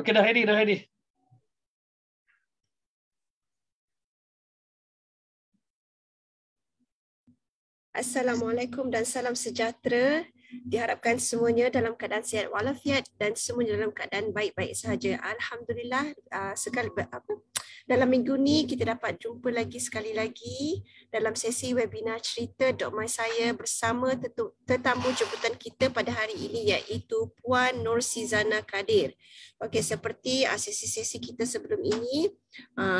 Okey, dah ready, dah ready. Assalamualaikum dan salam sejahtera. Diharapkan semuanya dalam keadaan sihat walafiat dan semuanya dalam keadaan baik-baik sahaja. Alhamdulillah, dalam minggu ni kita dapat jumpa lagi sekali lagi dalam sesi webinar cerita Dok Mai Saya bersama tetamu jemputan kita pada hari ini iaitu Puan Nur Sizana Kadir. Okey, seperti sesi-sesi kita sebelum ini,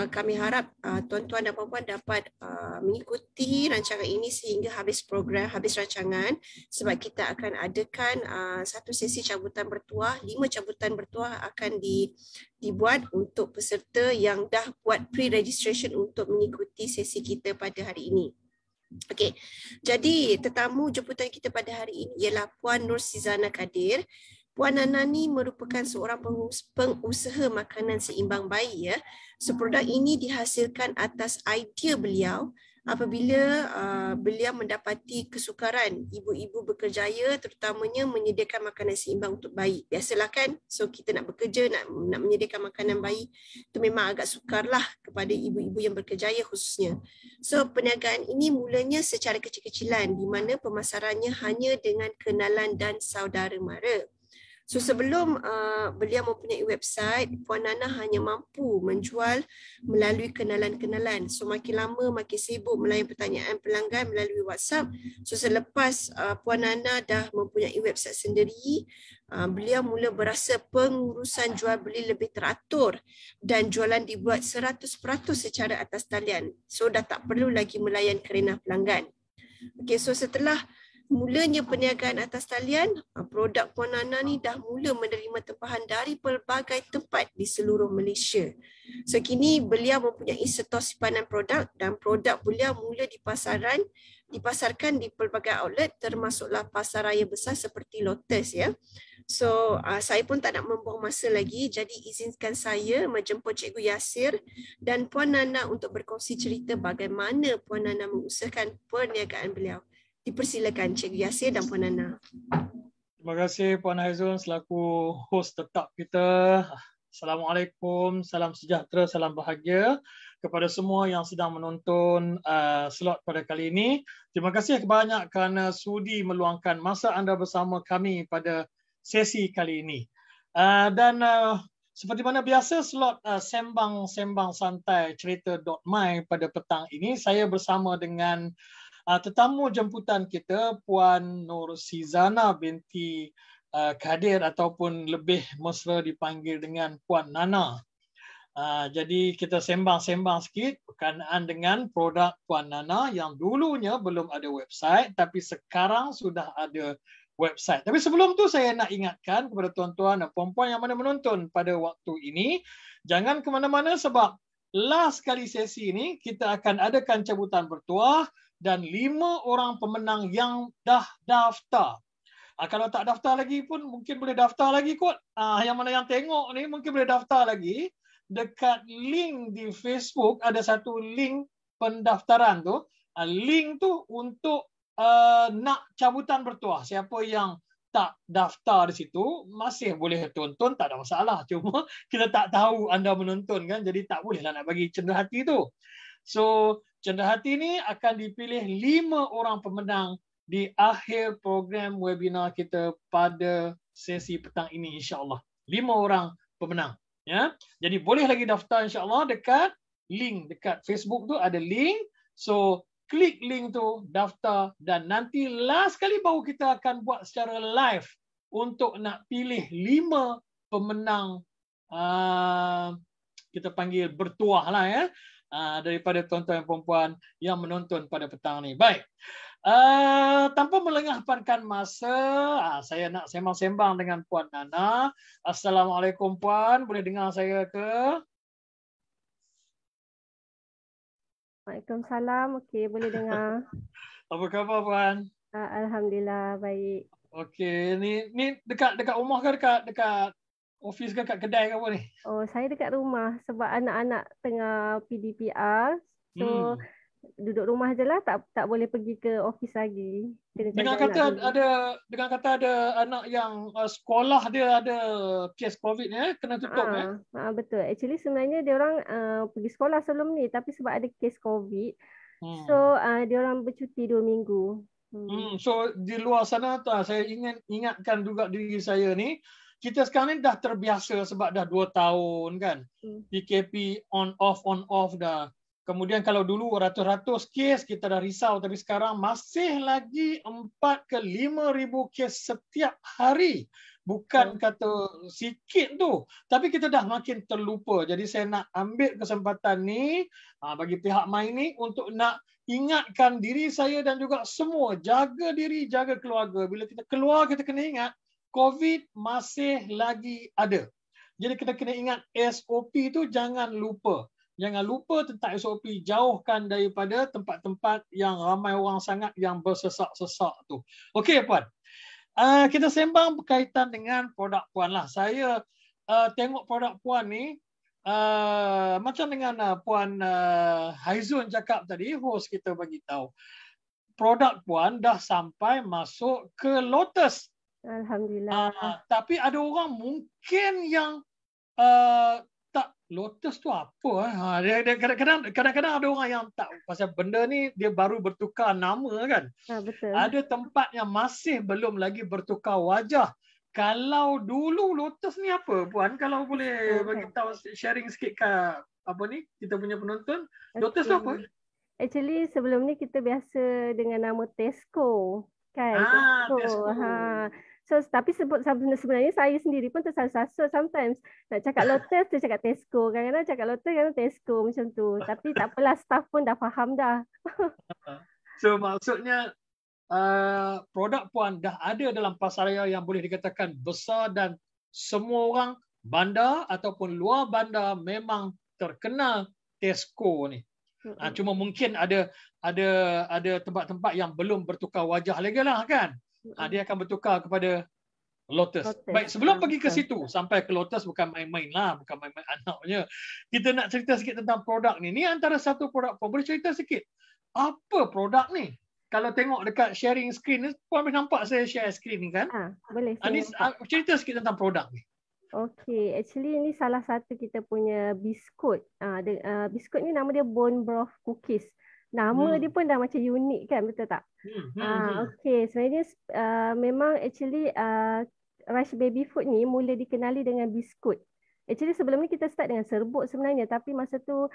kami harap tuan-tuan dan puan-puan dapat mengikuti rancangan ini sehingga habis program, habis rancangan, sebab kita akan adakan satu sesi cabutan bertuah, 5 cabutan bertuah akan dibuat untuk peserta yang dah buat pre-registration untuk mengikuti sesi kita pada hari ini. Okey, jadi tetamu jemputan kita pada hari ini ialah Puan Nur Sizana Kadir. Puan Nana ni merupakan seorang pengusaha makanan seimbang bayi ya. So produk ini dihasilkan atas idea beliau apabila beliau mendapati kesukaran ibu-ibu berkerjaya terutamanya menyediakan makanan seimbang untuk bayi. Biasalah kan, so kita nak bekerja, nak menyediakan makanan bayi, itu memang agak sukarlah kepada ibu-ibu yang berkerjaya khususnya. So perniagaan ini mulanya secara kecil-kecilan di mana pemasarannya hanya dengan kenalan dan saudara mara. So sebelum beliau mempunyai website, Puan Nana hanya mampu menjual melalui kenalan-kenalan. So makin lama makin sibuk melayan pertanyaan pelanggan melalui WhatsApp. So selepas Puan Nana dah mempunyai website sendiri, beliau mula berasa pengurusan jual beli lebih teratur dan jualan dibuat 100% secara atas talian. So dah tak perlu lagi melayan kerana pelanggan. Okay, so setelah mulanya perniagaan atas talian, produk Puan Nana ni dah mula menerima tempahan dari pelbagai tempat di seluruh Malaysia. So kini beliau mempunyai setor simpanan produk dan produk beliau mula dipasarkan di pelbagai outlet termasuklah pasar raya besar seperti Lotus ya. So saya pun tak nak membuang masa lagi, jadi izinkan saya menjemput Cikgu Yasir dan Puan Nana untuk berkongsi cerita bagaimana Puan Nana mengusahakan perniagaan beliau. Dipersilakan Cikgu Yasir dan Puan Nana. Terima kasih Puan Haizun selaku host tetap kita. Assalamualaikum, salam sejahtera, salam bahagia kepada semua yang sedang menonton slot pada kali ini. Terima kasih banyak kerana sudi meluangkan masa anda bersama kami pada sesi kali ini. Seperti mana biasa slot sembang-sembang santai cerita .my pada petang ini, saya bersama dengan tetamu jemputan kita Puan Nur Sizana binti Kadir ataupun lebih mesra dipanggil dengan Puan Nana. Jadi kita sembang-sembang sikit berkenaan dengan produk Puan Nana yang dulunya belum ada website tapi sekarang sudah ada website. Tapi sebelum tu saya nak ingatkan kepada tuan-tuan dan puan-puan yang mana menonton pada waktu ini, jangan ke mana-mana sebab last kali sesi ini kita akan adakan cabutan bertuah dan 5 orang pemenang yang dah daftar. Kalau tak daftar lagi pun mungkin boleh daftar lagi kot. Yang mana yang tengok ni mungkin boleh daftar lagi. Dekat link di Facebook ada satu link pendaftaran tu. Link tu untuk nak cabutan bertuah. Siapa yang tak daftar di situ masih boleh tonton, tak ada masalah. Cuma kita tak tahu anda menonton kan, jadi tak bolehlah nak bagi cenderahati tu. So cenderahati ni akan dipilih 5 orang pemenang di akhir program webinar kita pada sesi petang ini insya-Allah. 5 orang pemenang ya. Jadi boleh lagi daftar insya-Allah dekat link dekat Facebook tu ada link. So klik link tu, daftar dan nanti last kali baru kita akan buat secara live untuk nak pilih 5 pemenang kita panggil bertuah lah ya. Daripada tuan-tuan dan puan-puan yang menonton pada petang ni. Baik. Tanpa melengahkan masa, saya nak sembang-sembang dengan Puan Nana. Assalamualaikum Puan, boleh dengar saya ke? Waalaikumsalam. Okey, boleh dengar. Apa khabar Puan? Alhamdulillah baik. Okey, ni dekat rumah ke dekat office ke kat kedai ke apa ni? Oh, saya dekat rumah sebab anak-anak tengah PDPR. So duduk rumah je lah, tak boleh pergi ke office lagi. Kena Dengan jaga kata anak dulu. ada anak yang sekolah dia ada kes COVID ni kena tutup Betul. Actually sebenarnya dia orang pergi sekolah sebelum ni, tapi sebab ada kes COVID, so Hmm. dia orang bercuti 2 minggu. So di luar sana tu saya ingatkan juga diri saya ni, kita sekarang ni dah terbiasa sebab dah 2 tahun kan. PKP on off dah. Kemudian kalau dulu ratus-ratus kes kita dah risau, tapi sekarang masih lagi 4 ke 5,000 kes setiap hari. Bukan kata sikit tu, tapi kita dah makin terlupa. Jadi saya nak ambil kesempatan ni bagi pihak My ni untuk nak ingatkan diri saya dan juga semua, jaga diri, jaga keluarga. Bila kita keluar, kita kena ingat COVID masih lagi ada. Jadi kita kena ingat SOP tu jangan lupa. Jangan lupa tentang SOP, jauhkan daripada tempat-tempat yang ramai orang sangat yang bersesak-sesak tu. Okey Puan, kita sembang berkaitan dengan produk Puan lah. Saya tengok produk Puan ni, macam dengan Puan Haizun cakap tadi, host kita bagi tahu, produk Puan dah sampai masuk ke Lotus. Alhamdulillah. Tapi ada orang mungkin yang tak, Lotus tu apa? Kadang-kadang ada orang yang tak, pasal benda ni dia baru bertukar nama kan. Betul. Ada tempat yang masih belum lagi bertukar wajah. Kalau dulu Lotus ni apa Puan? Kalau boleh bagi tahu, sharing sikit ke apa ni kita punya penonton. Lotus tu apa? Actually sebelum ni kita biasa dengan nama Tesco kan. Tesco. So tapi sebenarnya saya sendiri pun tersasul sometimes. Nak cakap Lotus tu cakap Tesco. Kadang-kadang cakap Lotus kadang Tesco macam tu. Tapi tak apalah, staff pun dah faham dah. So maksudnya produk Puan dah ada dalam pasaraya yang boleh dikatakan besar dan semua orang bandar ataupun luar bandar memang terkenal Tesco ni. Cuma mungkin ada tempat-tempat yang belum bertukar wajah lagi lah kan. Dia akan bertukar kepada Lotus. Baik, sebelum pergi ke situ, sampai ke Lotus bukan main-main lah, bukan main-main anaknya. Kita nak cerita sikit tentang produk ni. Ni antara satu produk Puan. Boleh cerita sikit apa produk ni? Kalau tengok dekat sharing screen ni, Puan boleh nampak saya share screen ni kan? Boleh. Cerita sikit tentang produk ni. Okay, actually ini salah satu kita punya biskut. Biskut ni nama dia Bone Broth Cookies. Nama dia pun dah macam unik kan, betul tak? Okay, sebenarnya memang actually Rush Baby Food ni mula dikenali dengan biskut. Actually sebelum ni kita start dengan serbuk sebenarnya, tapi masa tu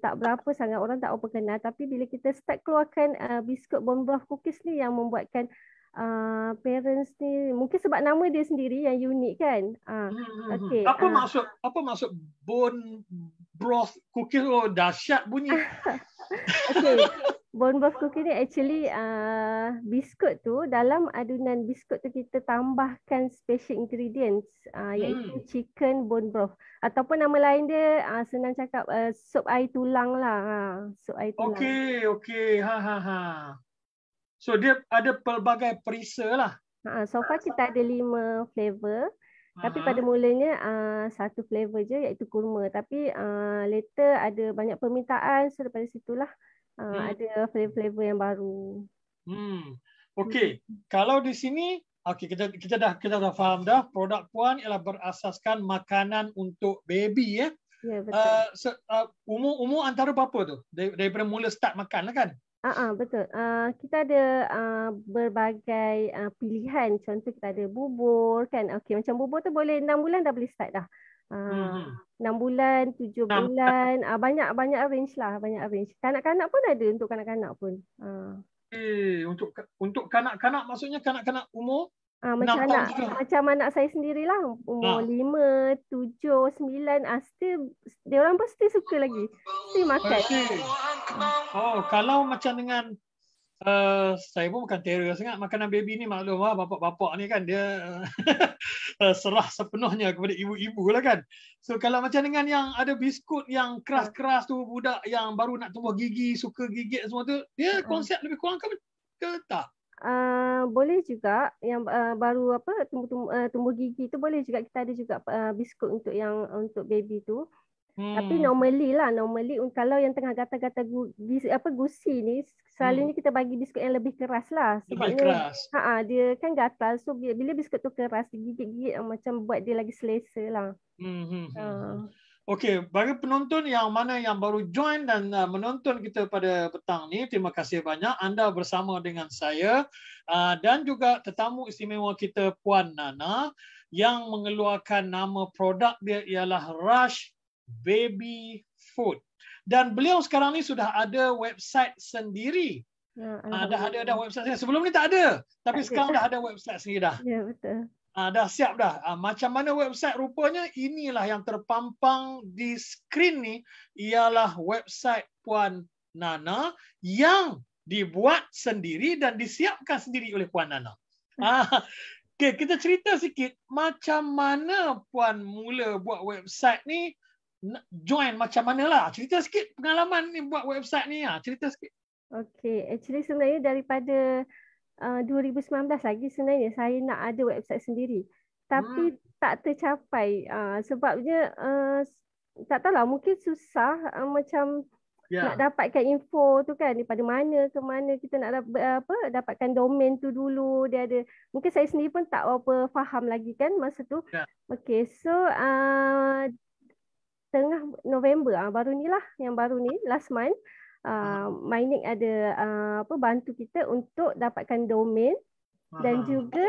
tak berapa sangat orang tak apa kenal. Tapi bila kita start keluarkan biskut Bone Broth Cookies ni yang membuatkan parents ni, mungkin sebab nama dia sendiri yang unik kan. Okay. Apa maksud Bone Broth Cookies? Oh, dahsyat bunyi. Okay, Bone Broth Cookies ni actually biskut tu, dalam adunan biskut tu kita tambahkan special ingredients iaitu chicken bone broth, ataupun nama lain dia senang cakap sup air tulang lah. Sup air tulang. Okay. So dia ada pelbagai perisa lah. So far kita ada 5 flavor. Tapi pada mulanya satu flavor je iaitu kurma. Tapi later ada banyak permintaan, so daripada situlah ada flavor-flavor yang baru. Okey. Kalau di sini kita dah faham dah, produk Puan ialah berasaskan makanan untuk baby ya. Ya, betul. Umur antara berapa tu? Daripada mula start makan lah kan? Betul. Kita ada berbagai pilihan. Contoh kita ada bubur kan. Okey, macam bubur tu boleh 6 bulan dah boleh start dah. 6 bulan, 7 bulan, banyak range lah, banyak range. Kanak-kanak pun ada, untuk kanak-kanak pun. Untuk kanak-kanak maksudnya kanak-kanak umur macam anak saya sendirilah, umur 5, 7, 9, still dia orang pun still suka lagi. Still makan. Kalau macam dengan saya pun bukan terror sangat makanan baby ni, maklum lah bapak-bapak ni kan dia serah sepenuhnya kepada ibu-ibu lah kan. So kalau macam dengan yang ada biskut yang keras-keras tu, budak yang baru nak tumbuh gigi, suka gigit semua tu, dia konsep lebih kurang ke tak? Boleh juga yang baru tumbuh gigi tu boleh juga, kita ada juga biskut untuk baby tu. Tapi normally kalau yang tengah gatal-gatal gusi ni, selalunya kita bagi biskut yang lebih keras lah. Sebabnya dia kan gatal, so bila biskut tu keras, digigit-gigit macam buat dia lagi selesa lah. Okey, bagi penonton yang mana yang baru join dan menonton kita pada petang ni, terima kasih banyak anda bersama dengan saya dan juga tetamu istimewa kita Puan Nana yang mengeluarkan nama produk dia ialah Rush Baby Food. Dan beliau sekarang ni sudah ada website sendiri. Dah ada website sendiri. Sebelum ni tak ada. Tapi sekarang dah ada website sendiri dah. Ya, betul. Dah siap dah. Macam mana website rupanya? Inilah yang terpampang di skrin ni. Ialah website Puan Nana yang dibuat sendiri dan disiapkan sendiri oleh Puan Nana. Okay, kita cerita sikit macam mana Puan mula buat website ni. Join macam mana lah. Cerita sikit pengalaman ni buat website ni. Cerita sikit. Okay, actually sebenarnya daripada 2019 lagi sebenarnya saya nak ada website sendiri. Tapi tak tercapai. Sebabnya tak tahulah, mungkin susah macam nak dapatkan info tu kan, daripada mana ke mana kita nak dapatkan domain tu dulu. Dia ada, mungkin saya sendiri pun tak apa faham lagi kan masa tu. Okay, so tengah November baru ni lah, yang baru ni last month Mynic ada bantu kita untuk dapatkan domain dan juga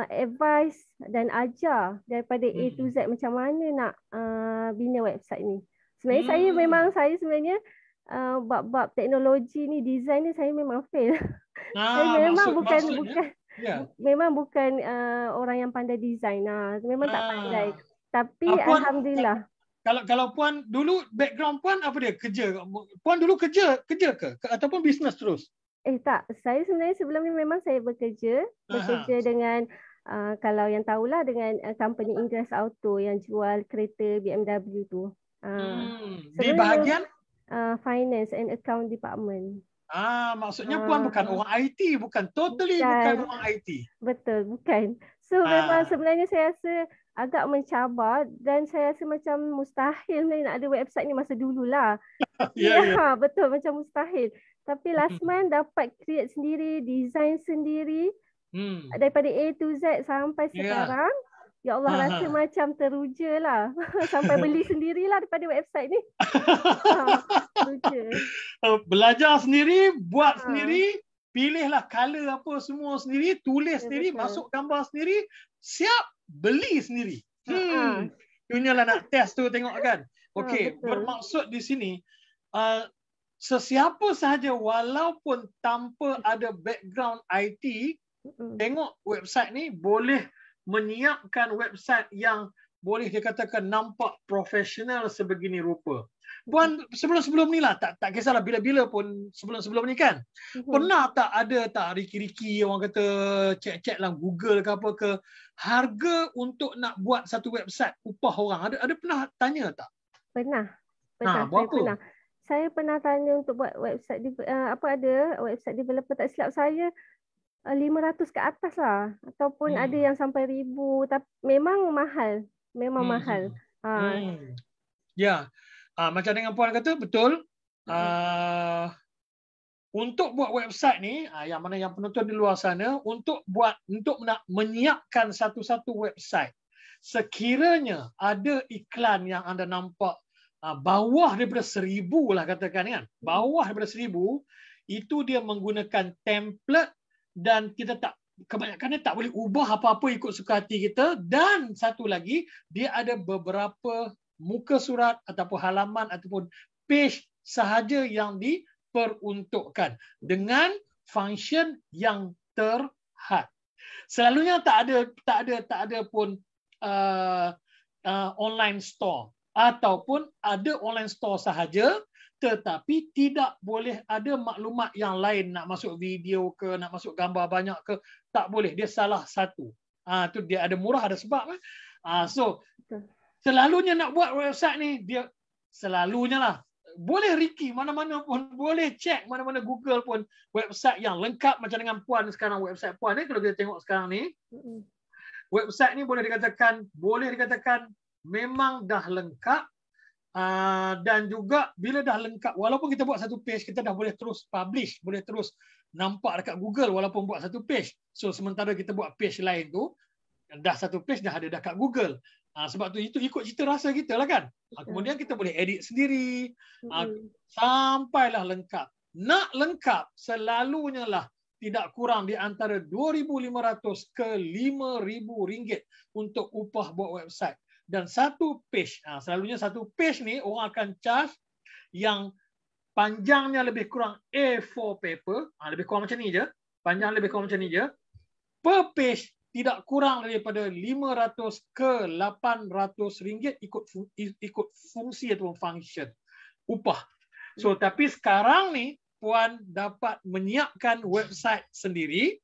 advice dan ajar daripada A to Z macam mana nak bina website ni. Sebenarnya saya sebenarnya bab teknologi ni, design ni saya memang fail. Saya memang memang bukan orang yang pandai design. Memang tak pandai. Tapi alhamdulillah. Kalau Puan dulu background Puan apa dia? Kerja. Puan dulu kerja ke ataupun bisnes terus? Tak, saya sebenarnya sebelum ni memang saya bekerja dengan kalau yang tahulah dengan company Ingress Auto yang jual kereta BMW tu. Di bahagian finance and account department. Maksudnya Puan bukan orang IT, bukan bukan orang IT. Betul, bukan. So memang sebenarnya saya rasa agak mencabar dan saya rasa macam mustahil nak ada website ni masa dululah. Betul, macam mustahil. Tapi last month dapat create sendiri, design sendiri daripada A to Z sampai sekarang. Ya Allah, rasa macam teruja lah. Sampai beli sendirilah daripada website ni. Belajar sendiri, buat sendiri, pilihlah color apa semua sendiri, tulis sendiri, masuk gambar sendiri, siap, beli sendiri. Inilah nak test tu tengok kan. Okey, bermaksud di sini, sesiapa sahaja walaupun tanpa ada background IT, tengok website ni boleh menyiapkan website yang boleh dikatakan nampak profesional sebegini rupa. Puan sebelum ni lah, tak kisahlah bila-bila pun sebelum ni kan. Pernah tak riki-riki orang kata cek-cek dalam Google ke apa ke, harga untuk nak buat satu website upah orang. Ada pernah tanya tak? Pernah. Saya pernah tanya untuk buat website website developer, tak silap saya 500 ke atas lah, ataupun ada yang sampai 1000, tapi memang mahal. Mahal. Macam dengan Puan kata, betul. Untuk buat website ni, yang mana yang penonton di luar sana, untuk nak menyiapkan satu-satu website, sekiranya ada iklan yang anda nampak bawah daripada 1000 lah katakan kan, bawah daripada 1000, itu dia menggunakan template dan kita kebanyakannya tak boleh ubah apa-apa ikut suka hati kita. Dan satu lagi, dia ada beberapa muka surat ataupun halaman ataupun page sahaja yang diperuntukkan dengan function yang terhad. Selalunya tak ada pun online store, ataupun ada online store sahaja, tetapi tidak boleh ada maklumat yang lain, nak masuk video ke, nak masuk gambar banyak ke, tak boleh. Dia salah satu. Tu dia ada murah, ada sebab. So selalunya nak buat website ni, dia selalunya lah, boleh Ricky mana-mana pun, boleh cek mana-mana Google pun, website yang lengkap macam dengan Puan sekarang, website Puan ni kalau kita tengok sekarang ni, website ni boleh dikatakan memang dah lengkap. Dan juga bila dah lengkap, walaupun kita buat satu page, kita dah boleh terus publish, boleh terus nampak dekat Google walaupun buat satu page. So sementara kita buat page lain tu, dah satu page dah ada dekat Google. Sebab tu itu ikut cita rasa kita lah kan. Kemudian kita boleh edit sendiri sampailah lengkap. Nak lengkap selalunya lah tidak kurang di antara 2,500 ke 5,000 ringgit untuk upah buat website. Dan satu page, selalunya satu page ni orang akan charge yang panjangnya lebih kurang A4 paper, lebih kurang macam ni je, panjang lebih kurang macam ni je, per page tidak kurang daripada 500 ke 800 ringgit ikut fungsi ataupun function upah. So tapi sekarang ni Puan dapat menyiapkan website sendiri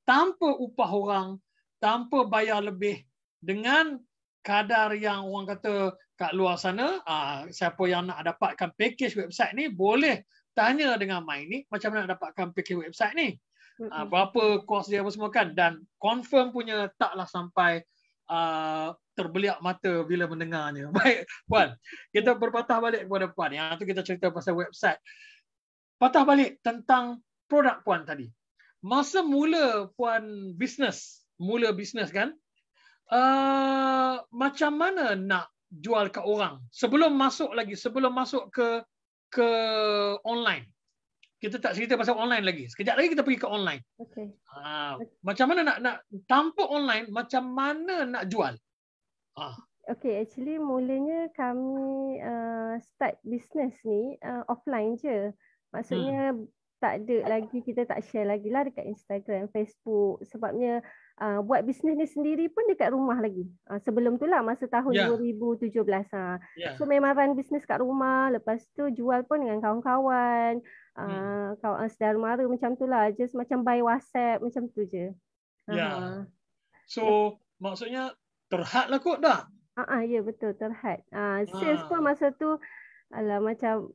tanpa upah orang, tanpa bayar lebih, dengan kadar yang orang kata kat luar sana, siapa yang nak dapatkan package website ni boleh tanya dengan Mai ni macam mana nak dapatkan package website ni. Berapa kos dia apa semua kan, dan confirm punya taklah sampai terbeliak mata bila mendengarnya. Baik Puan, kita berpatah balik kepada Puan. Yang tu kita cerita pasal website. Patah balik tentang produk Puan tadi. Masa mula Puan mula bisnes kan, macam mana nak jual ke orang sebelum masuk ke online. Kita tak cerita pasal online lagi. Sekejap lagi kita pergi ke online. Okay. Macam mana nak tanpa online, macam mana nak jual? Okay, actually mulanya kami start business ni offline je. Maksudnya tak ada lagi, kita tak share lagi lah dekat Instagram, Facebook. Sebabnya buat bisnes ni sendiri pun dekat rumah lagi. Sebelum tu lah, masa tahun 2017. So memang run bisnes kat rumah. Lepas tu jual pun dengan kawan-kawan. Kawan saudara mara macam tu lah. Just macam by WhatsApp macam tu je. So maksudnya terhad lah kot dah. Ya betul, terhad. Sales pun masa tu macam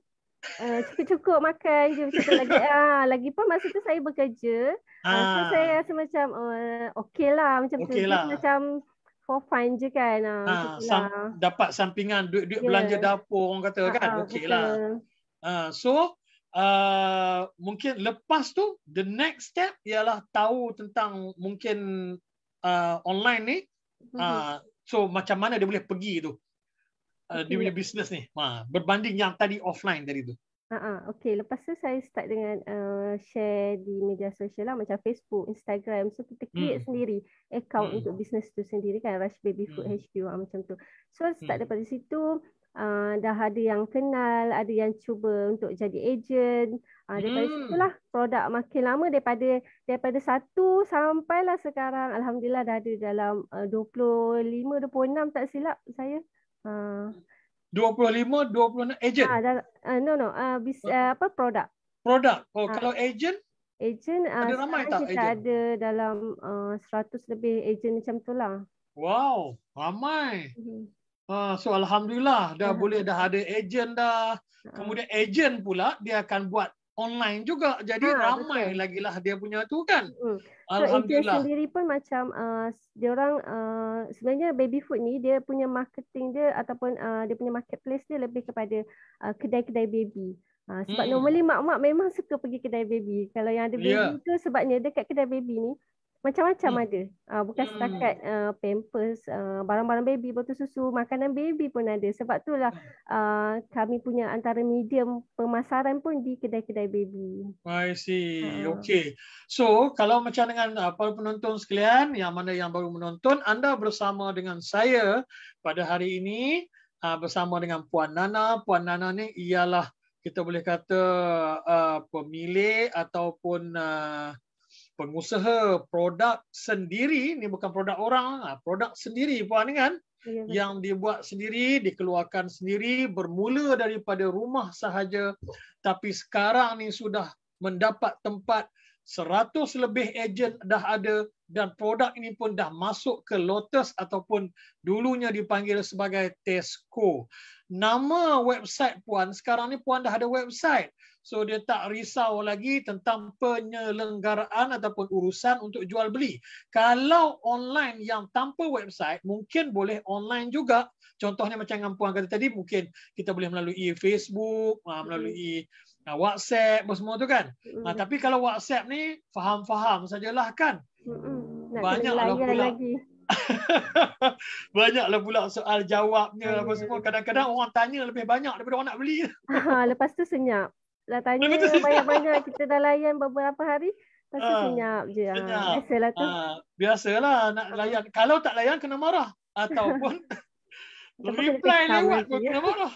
cukup-cukup makan je macam tu lagi. Lagipun masa tu saya bekerja. So saya rasa macam okey lah macam tu. Macam for fun je kan. Dapat sampingan duit belanja dapur orang kata kan. Okey lah. So mungkin lepas tu the next step ialah tahu tentang mungkin online ni. So macam mana dia boleh pergi tu. Dia punya bisnes ni berbanding yang tadi offline tadi tu. Okey, lepas tu saya start dengan share di media sosial lah macam Facebook, Instagram. So kita create sendiri account untuk bisnes tu sendiri kan, Rush Baby Food HQ macam tu. So start daripada situ, dah ada yang kenal, ada yang cuba untuk jadi agent. Daripada situlah produk makin lama, daripada 1 sampailah sekarang alhamdulillah dah ada dalam 25-26 tak silap saya. 25-26 agent? Produk. Kalau agent ada ramai tak kita agent? Ada dalam 100 lebih agent macam tu lah. Wow, ramai. So alhamdulillah dah ada agent dah. Kemudian agent pula dia akan buat online juga. Jadi ramai lagi lah dia punya tu kan. Alhamdulillah. So sendiri pun macam dia orang sebenarnya baby food ni dia punya marketing dia ataupun dia punya marketplace dia lebih kepada kedai-kedai baby. Sebab normally mak-mak memang suka pergi kedai baby. Kalau yang ada baby tu sebabnya dekat kedai baby ni macam-macam ada. Bukan setakat pampers, barang-barang baby, botol susu, makanan baby pun ada. Sebab itulah kami punya antara medium pemasaran pun di kedai-kedai baby. I see. Okay. So, kalau macam dengan para penonton sekalian, yang mana yang baru menonton, anda bersama dengan saya pada hari ini, bersama dengan Puan Nana. Puan Nana ni ialah, kita boleh kata, pemilik ataupun pengusaha produk sendiri. Ni bukan produk orang, produk sendiri Puan ni kan, yang dibuat sendiri, dikeluarkan sendiri, bermula daripada rumah sahaja, tapi sekarang ni sudah mendapat tempat, 100 lebih ejen dah ada, dan produk ini pun dah masuk ke Lotus ataupun dulunya dipanggil sebagai Tesco. Nama website Puan, sekarang ni Puan dah ada website. So dia tak risau lagi tentang penyelenggaraan ataupun urusan untuk jual beli. Kalau online yang tanpa website, mungkin boleh online juga, Contohnya macam yang Puan kata tadi, mungkin kita boleh melalui Facebook, melalui WhatsApp, semua tu kan. Tapi kalau WhatsApp ni faham-faham sajalah kan. Banyaklah pula. Banyaklah pula soal jawabnya apa semua. Kadang-kadang orang tanya lebih banyak daripada orang nak beli. Lepas tu senyap. Dah tanya banyak-banyak, kita dah layan beberapa hari, lepas tu senyap je. Biasalah tu. Biasalah nak layan. Kalau tak layan kena marah. Ataupun reply lewat pun kena marah.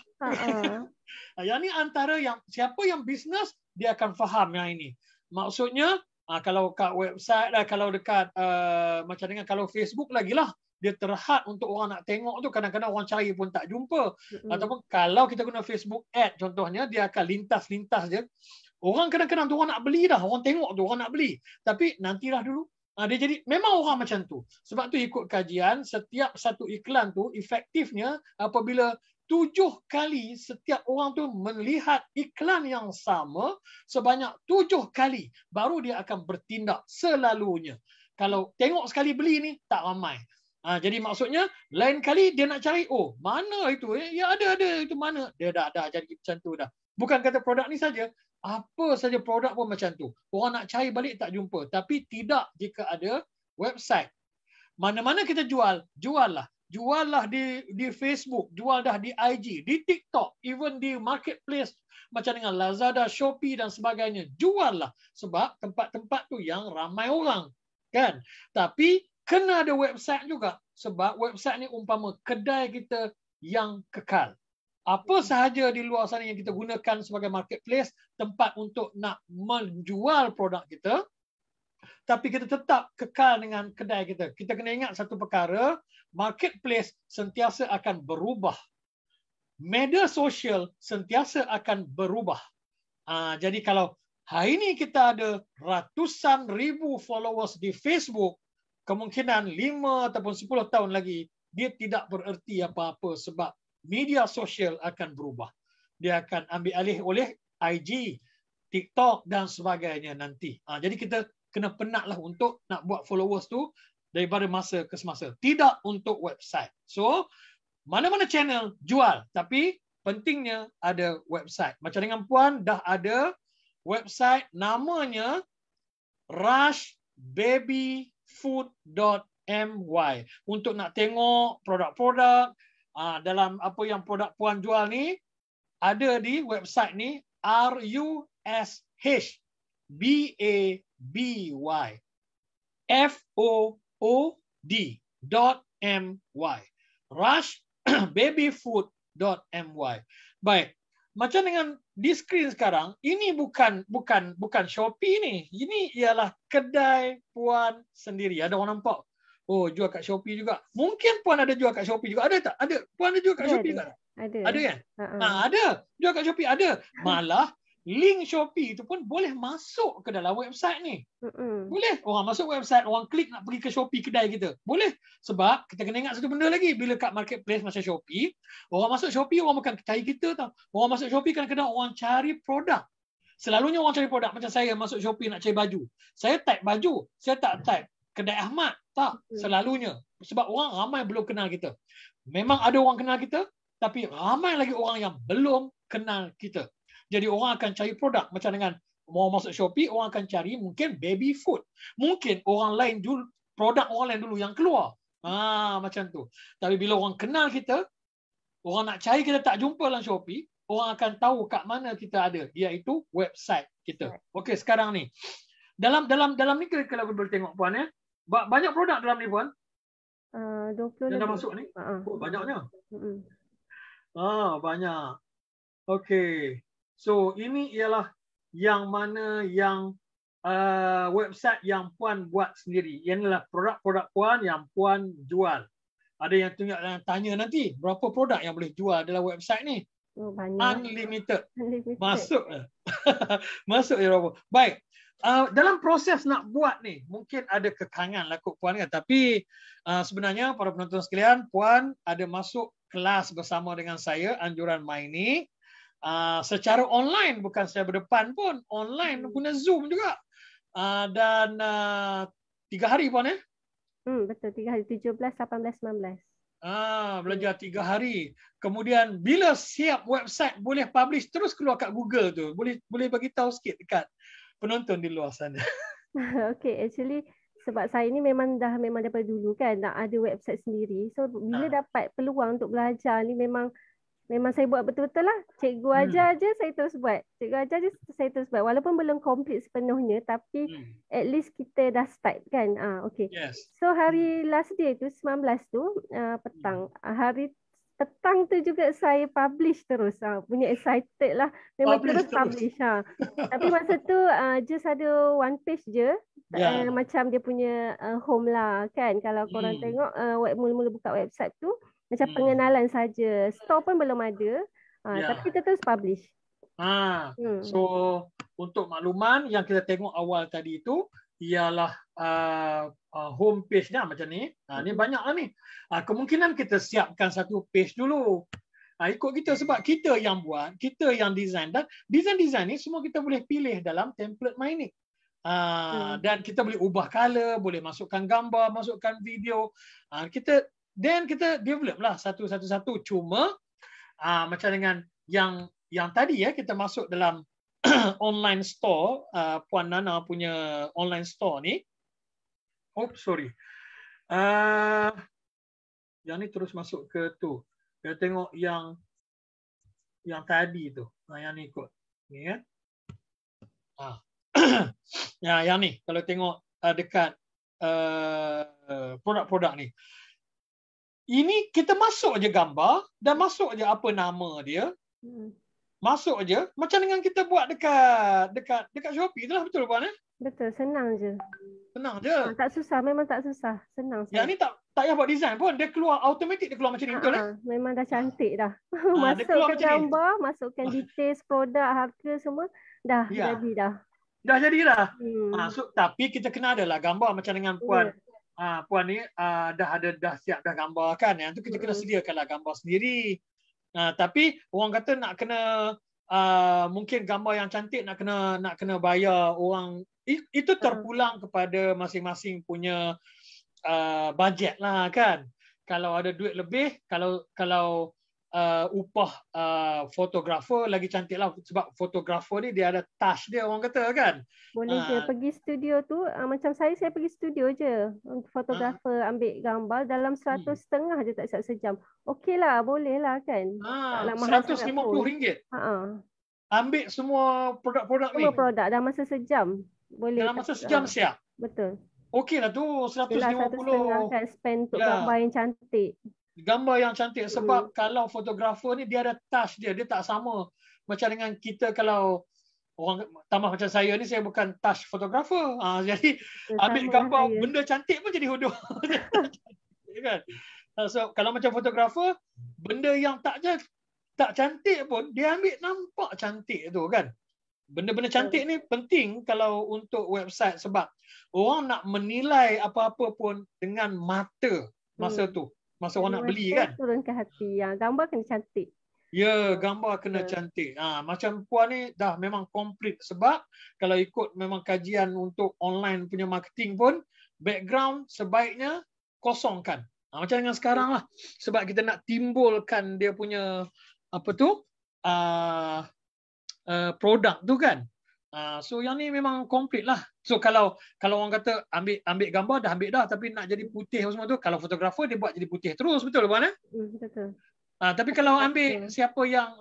Yang ni antara yang siapa yang bisnes dia akan faham yang ini. Maksudnya kalau kat website lah, kalau dekat macam dengan kalau Facebook lagi lah, dia terhad untuk orang nak tengok tu, kadang-kadang orang cari pun tak jumpa. Ataupun kalau kita guna Facebook ad contohnya, dia akan lintas-lintas je. Orang kadang-kadang tu orang nak beli dah, orang tengok tu orang nak beli. Tapi nantilah dulu. Dia jadi memang orang macam tu. Sebab tu ikut kajian, setiap satu iklan tu efektifnya apabila 7 kali setiap orang tu melihat iklan yang sama sebanyak 7 kali baru dia akan bertindak selalunya. Kalau tengok sekali beli ni tak ramai. Jadi maksudnya lain kali dia nak cari, oh mana itu? Ya ada itu mana? Dia dah jadi macam tu dah. Bukan kata produk ni saja, apa saja produk pun macam tu. Orang nak cari balik tak jumpa. Tapi tidak jika ada website. Mana-mana kita jual, juallah. Juallah di Facebook, jual dah di IG, di TikTok, even di marketplace macam dengan Lazada, Shopee dan sebagainya. Juallah. Sebab tempat-tempat tu yang ramai orang. Kan? Tapi kena ada website juga. Sebab website ni umpama kedai kita yang kekal. Apa sahaja di luar sana yang kita gunakan sebagai marketplace, tempat untuk nak menjual produk kita, tapi kita tetap kekal dengan kedai kita. Kita kena ingat satu perkara, marketplace sentiasa akan berubah. Media sosial sentiasa akan berubah. Jadi kalau hari ini kita ada ratusan ribu followers di Facebook, kemungkinan 5 ataupun 10 tahun lagi, dia tidak bererti apa-apa sebab media sosial akan berubah. Dia akan ambil alih oleh IG, TikTok dan sebagainya nanti. Jadi kita kena penatlah untuk nak buat followers tu daripada masa ke semasa. Tidak untuk website. So, mana-mana channel jual. Tapi pentingnya ada website. Macam dengan Puan dah ada website namanya rushbabyfood.my untuk nak tengok produk-produk dalam apa yang produk Puan jual ni ada di website ni rushbabyfood.my rushbabyfood.my. Baik. Macam dengan di skrin sekarang, ini bukan Shopee ni. Ini ialah kedai Puan sendiri. Ada orang nampak? Oh, jual kat Shopee juga. Mungkin Puan ada jual kat Shopee juga. Ada tak? Ada. Puan ada jual kat Shopee tak? Ada. Ada kan? Ada. Jual kat Shopee ada. Malah link Shopee itu pun boleh masuk ke dalam website ni. Boleh. Orang masuk website, orang klik nak pergi ke Shopee kedai kita. Boleh. Sebab kita kena ingat satu benda lagi. Bila kat marketplace macam Shopee, orang masuk Shopee, orang bukan cari kita tau. Orang masuk Shopee kadang-kadang orang cari produk. Selalunya orang cari produk. Macam saya masuk Shopee nak cari baju. Saya type baju. Saya tak type kedai Ahmad. Tak. Selalunya. Sebab orang ramai belum kenal kita. Memang ada orang kenal kita, tapi ramai lagi orang yang belum kenal kita. Jadi orang akan cari produk. Macam dengan mau masuk Shopee, orang akan cari mungkin baby food. Mungkin orang lain dulu, produk orang lain dulu yang keluar. Macam tu. Tapi bila orang kenal kita, orang nak cari kita tak jumpa dalam Shopee, orang akan tahu kat mana kita ada, iaitu website kita. Okey, sekarang ni. Dalam ni kalau boleh tengok Puan ya. Banyak produk dalam ni Puan? 20 yang dah lebih. masuk ni? Oh, banyaknya. Banyak. Okey. So, ini ialah yang mana yang website yang Puan buat sendiri. Ini adalah produk-produk Puan yang Puan jual. Ada yang tanya nanti, berapa produk yang boleh jual dalam website ni? Banyak. Unlimited. Masuk. Masuk ya berapa? Baik. Dalam proses nak buat ni, mungkin ada kekangan lah kot Puan kan. Tapi sebenarnya para penonton sekalian, Puan ada masuk kelas bersama dengan saya, Anjuran My ni. Secara online, bukan secara berdepan pun. Online guna Zoom juga. Dan 3 hari Puan ya? Betul, 3 hari. 17, 18, 19. Belajar 3 hari. Kemudian bila siap website boleh publish, terus keluar kat Google tu. Boleh bagi tahu sikit dekat penonton di luar sana. Okay, actually sebab saya ni memang daripada dulu kan nak ada website sendiri. So bila dapat peluang untuk belajar ni memang saya buat betul-betul lah. Cikgu ajar je saya terus buat. Cikgu ajar je saya terus buat. Walaupun belum complete sepenuhnya tapi at least kita dah start kan. Okay. Yes. So hari last day tu 19 tu petang. Hari petang tu juga saya publish terus. Punya excited lah. Memang terus publish. Tapi masa tu just ada one page je. Macam dia punya home lah kan. Kalau korang tengok mula-mula buka website tu macam pengenalan saja. Store pun belum ada. Tapi kita terus publish. So untuk makluman yang kita tengok awal tadi itu ialah home page dah macam ni. Ni banyak lah ni. Kemungkinan kita siapkan satu page dulu. Ikut kita sebab kita yang buat, kita yang design. Dan design ni semua kita boleh pilih dalam template Mynic. Dan kita boleh ubah color, boleh masukkan gambar, masukkan video. Kita develop lah satu-satu. Cuma macam dengan yang tadi kita masuk dalam online store, Puan Nana punya online store ni. Yang ni terus masuk ke tu. Kita tengok yang tadi tu. Yang ni ikut. Ni kan. Yang ni kalau tengok dekat produk-produk ni. Ini kita masuk je gambar dan masuk je apa nama dia. Masuk je macam dengan kita buat dekat Shopee itulah, betul Puan Betul, senang je. Senang je. Tak susah, memang tak susah. Senang. Yang ni tak payah buat design pun, dia keluar automatik, dia keluar macam ni, betul memang dah cantik dah. Masukkan gambar, masukkan details produk, harga semua dah jadi dah. Dah jadi dah. Tapi kita kena adalah gambar macam dengan Puan. Puan ni dah siap dah gambar kan. Yang tu kita kena sediakanlah gambar sendiri. Tapi orang kata nak kena mungkin gambar yang cantik nak kena bayar orang. Itu terpulang kepada masing-masing punya bajet lah kan. Kalau ada duit lebih, kalau upah fotografer lagi cantik lah, sebab fotografer ni dia ada touch dia, orang kata kan. Boleh je pergi studio tu, macam saya pergi studio je untuk fotografer ambil gambar dalam 100 setengah je, tak sejam. Okey lah, boleh lah kan. RM150. Ambil semua produk-produk ni. Semua produk dalam masa sejam. Boleh. Dalam masa sejam siap. Betul. Okey lah tu, 150 kan spend untuk gambar yang cantik. Gambar yang cantik sebab kalau fotografer ni dia ada touch dia tak sama macam dengan kita. Kalau orang tambah macam saya ni, saya bukan touch fotografer, jadi ambil gambar benda cantik pun jadi hodoh. Kan? So kalau macam fotografer, benda yang tak cantik pun dia ambil nampak cantik tu kan. Benda-benda cantik ni penting kalau untuk website, sebab orang nak menilai apa-apa pun dengan mata masa tu. Masa orang nak beli kan. Turun ke hati. Gambar kena cantik. Ya, gambar kena cantik. Macam Puan ni dah memang komplit, sebab kalau ikut memang kajian untuk online punya marketing pun, background sebaiknya kosongkan. Macam dengan sekarang lah. Sebab kita nak timbulkan dia punya produk tu kan. So yang ni memang komplit lah. So kalau orang kata ambil gambar dah ambil dah, tapi nak jadi putih semua tu, kalau fotografer dia buat jadi putih terus, betul Puan Betul. Tapi kalau ambil siapa yang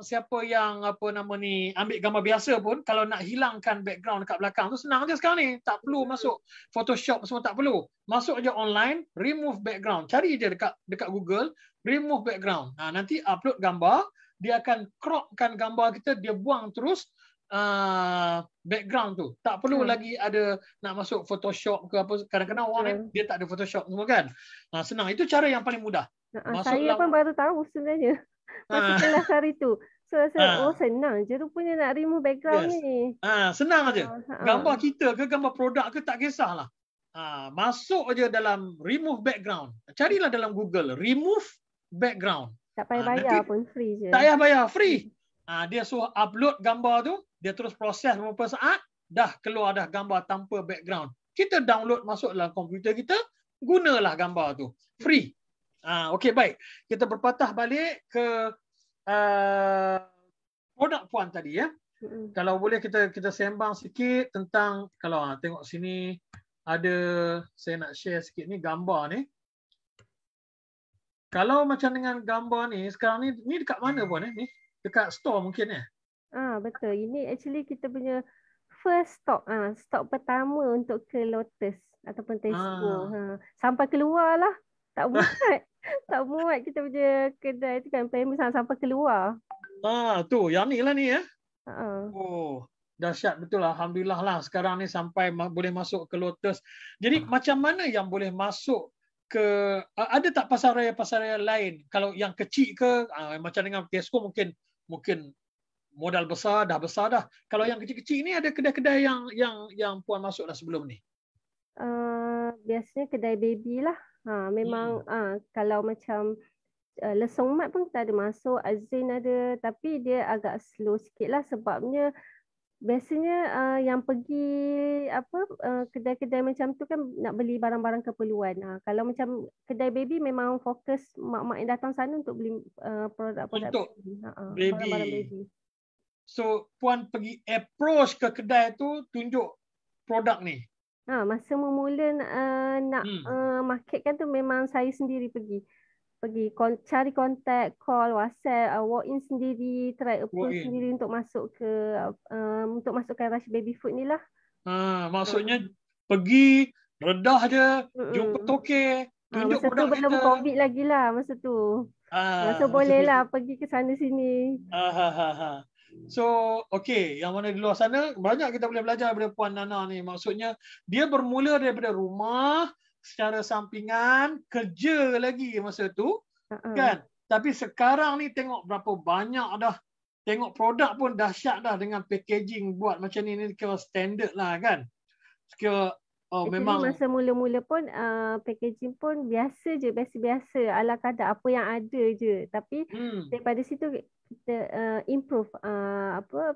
ambil gambar biasa pun, kalau nak hilangkan background dekat belakang tu senang je sekarang ni. Tak perlu masuk Photoshop semua, tak perlu. Masuk je online, remove background. Cari je dekat Google, remove background. Nanti upload gambar, dia akan cropkan gambar kita, dia buang terus background tu. Tak perlu lagi ada nak masuk Photoshop ke apa. Kadang-kadang orang dia tak ada Photoshop semua kan. Senang. Itu cara yang paling mudah. Saya pun baru tahu sebenarnya. Masa kelas hari tu. So rasa senang je rupanya nak remove background ni. Senang aja. Gambar kita ke gambar produk ke tak kisahlah. Masuk aja dalam remove background. Carilah dalam Google remove background. Tak payah bayar pun, free je. Tak payah bayar, free. Dia suruh upload gambar tu, dia terus proses beberapa saat, dah keluar dah gambar tanpa background. Kita download masuk dalam komputer kita, gunalah gambar tu. Free. Okey, baik. Kita berpatah balik ke produk puan tadi ya. Kalau boleh kita sembang sikit tentang, kalau tengok sini ada, saya nak share sikit ni gambar ni. Kalau macam dengan gambar ni sekarang ni dekat mana puan ni? Dekat store mungkin ya? Betul. Ini actually kita punya first stock, stok pertama untuk ke Lotus ataupun Tesco. Sampai keluar lah. Tak muat. Tak muat kita punya kedai tu kan, premis sampai keluar. Tu, yang ni lah ni ya. Uh-uh. Dahsyat betul, alhamdulillah lah sekarang ni sampai boleh masuk ke Lotus. Jadi macam mana yang boleh masuk ke, ada tak pasaraya lain? Kalau yang kecil ke, macam dengan Tesco mungkin modal besar dah. Kalau yang kecil-kecil ni ada kedai-kedai yang puan masuk dah sebelum ni? Biasanya kedai baby lah. Memang kalau macam Lesong Mat pun kita ada masuk, Azin ada, tapi dia agak slow sikit lah sebabnya biasanya yang pergi kedai-kedai macam tu kan nak beli barang-barang keperluan. Kalau macam kedai baby memang fokus mak-mak yang datang sana untuk beli produk-produk untuk baby. Barang-barang baby. So puan pergi approach ke kedai tu tunjuk produk ni? Masa memula nak marketkan tu memang saya sendiri pergi cari kontak, call, WhatsApp, walk in sendiri, try approach sendiri untuk masuk ke Rush Baby Food ni lah. Maksudnya pergi redah je, jumpa toke, tunjuk masa produk tu belum COVID lagi lah masa tu. Masa boleh lah pergi ke sana sini. So, okey, yang mana di luar sana banyak kita boleh belajar daripada Puan Nana ni. Maksudnya dia bermula daripada rumah secara sampingan, kerja lagi masa tu, kan? Tapi sekarang ni tengok berapa banyak dah. Tengok produk pun dahsyat dah dengan packaging buat macam ni kira standard lah kan. Kira memang masa mula-mula pun packaging pun biasa je, biasa-biasa ala kadar apa yang ada je. Tapi daripada situ kita improve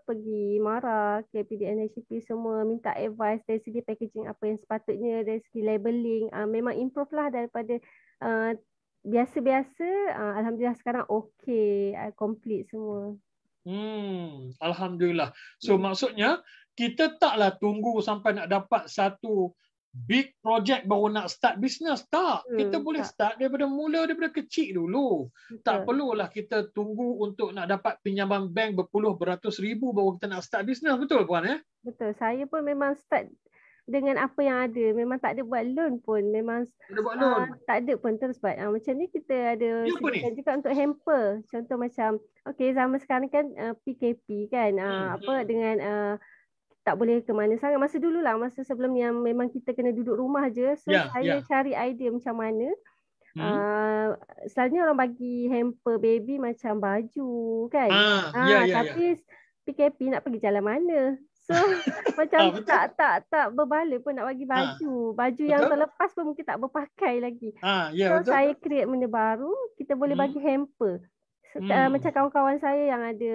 pergi Mara, KPD NHP semua minta advice dari segi packaging apa yang sepatutnya, dari segi labeling, memang improve lah daripada biasa-biasa. Alhamdulillah sekarang okey, complete semua. Alhamdulillah. So maksudnya kita taklah tunggu sampai nak dapat satu big project baru nak start business. Kita boleh start daripada kecil dulu. Tak perlulah kita tunggu untuk nak dapat pinjaman bank berpuluh beratus ribu baru kita nak start business. Betul puan ya? Betul. Saya pun memang start dengan apa yang ada. Memang tak ada buat loan pun. Memang tak ada pun terus buat. Macam ni kita ada sediakan juga untuk hamper. Contoh macam zaman sekarang kan PKP kan. Dengan tak boleh ke mana sangat. Masa dulu lah, masa sebelum ni yang memang kita kena duduk rumah je. So saya cari idea macam mana. Selalunya orang bagi hamper baby macam baju kan. Tapi PKP nak pergi jalan mana. So macam tak berbalik pun nak bagi baju. Baju yang terlepas pun mungkin tak berpakai lagi. So saya create benda baru, kita boleh bagi hamper. Macam kawan-kawan saya yang ada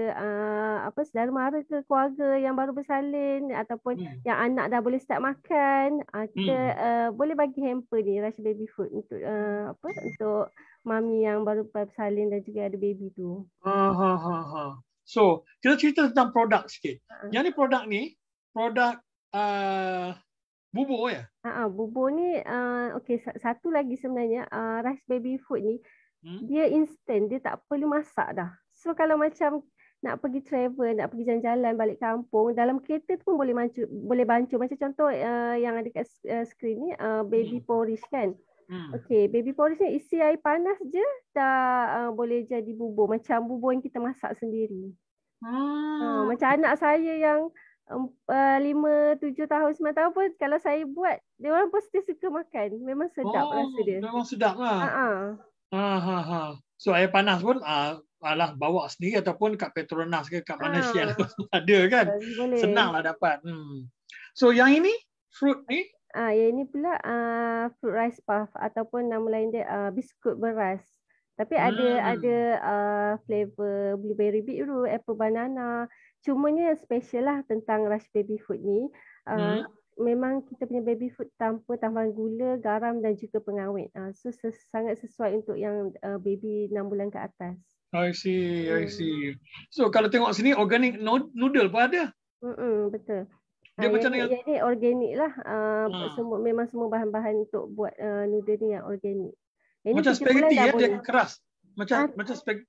saudara mara ke keluarga yang baru bersalin ataupun yang anak dah boleh start makan, kita boleh bagi hamper ni Rush Baby Food untuk untuk mami yang baru bersalin dan juga ada baby tu. So kita cerita tentang produk sikit. Yang ni produk bubur ya? Bubur ni satu lagi sebenarnya Rush Baby Food ni dia instant, dia tak perlu masak dah. So kalau macam nak pergi travel, nak pergi jalan-jalan balik kampung, dalam kereta tu pun boleh bancuh. Macam contoh yang ada kat skrin ni, baby porridge kan. Baby porridge ni isi air panas je dah boleh jadi bubur. Macam bubur yang kita masak sendiri. Macam anak saya yang 5, 7 tahun, 9 tahun pun kalau saya buat, dia orang pun suka makan. Memang sedap rasa dia. Memang sedap lah. So air panas pun bawa sendiri ataupun kat Petronas ke kat mana Shell ada kan. Senanglah dapat. So yang ini fruit ni? Yang ini pula fruit rice puff ataupun nama lain dia biskut beras. Tapi ada flavor blueberry beetroot, apple banana. Cumanya special lah tentang Rush Baby Food ni. memang kita punya baby food tanpa tambahan gula, garam dan juga pengawet. So sangat sesuai untuk yang baby 6 bulan ke atas. I see. So kalau tengok sini organic noodle pun ada. Betul. Dia macam yang ini organik lah. Memang semua bahan-bahan untuk buat noodle ni yang organik. Macam spaghetti ya, dia keras. Macam spaghetti.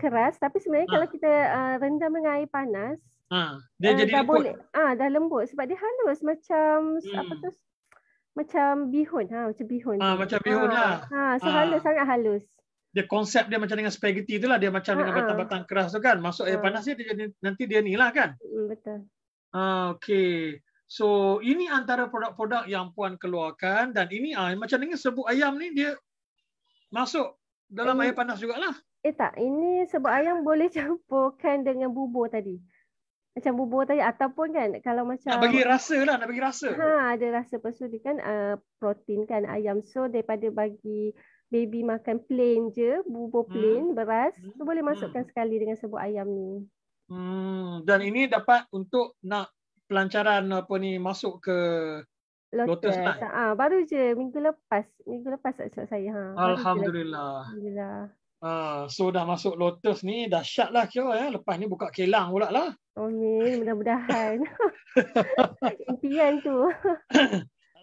Keras, tapi sebenarnya kalau kita rendam dengan air panas, dia jadi dah lembut. Dah lembut sebab dia halus macam macam bihun. Macam bihun. Macam bihun lah. So halus, sangat halus. Dia konsep dia macam dengan spaghetti itulah, dia macam dengan batang-batang keras tu kan. Masuk air panas dia jadi nanti dia ni lah kan. Betul. Okay. So ini antara produk-produk yang puan keluarkan, dan ini macam dengan serbuk ayam ni dia masuk dalam air panas jugalah. Tak, ini serbuk ayam boleh campurkan dengan bubur tadi. Macam bubur tadi, ataupun kan kalau macam nak bagi rasa lah, nak bagi rasa. Ada rasa, pasal dia kan protein kan ayam. So daripada bagi baby makan plain je, bubur plain, beras, so boleh masukkan sekali dengan serbuk ayam ni. Dan ini dapat untuk nak pelancaran apa ni masuk ke Lotus Night. Baru je minggu lepas saya. Alhamdulillah. So dah masuk Lotus ni, dahsyat lah kira ya. Lepas ni buka kilang pula lah. Amin, mudah-mudahan. Impian tu.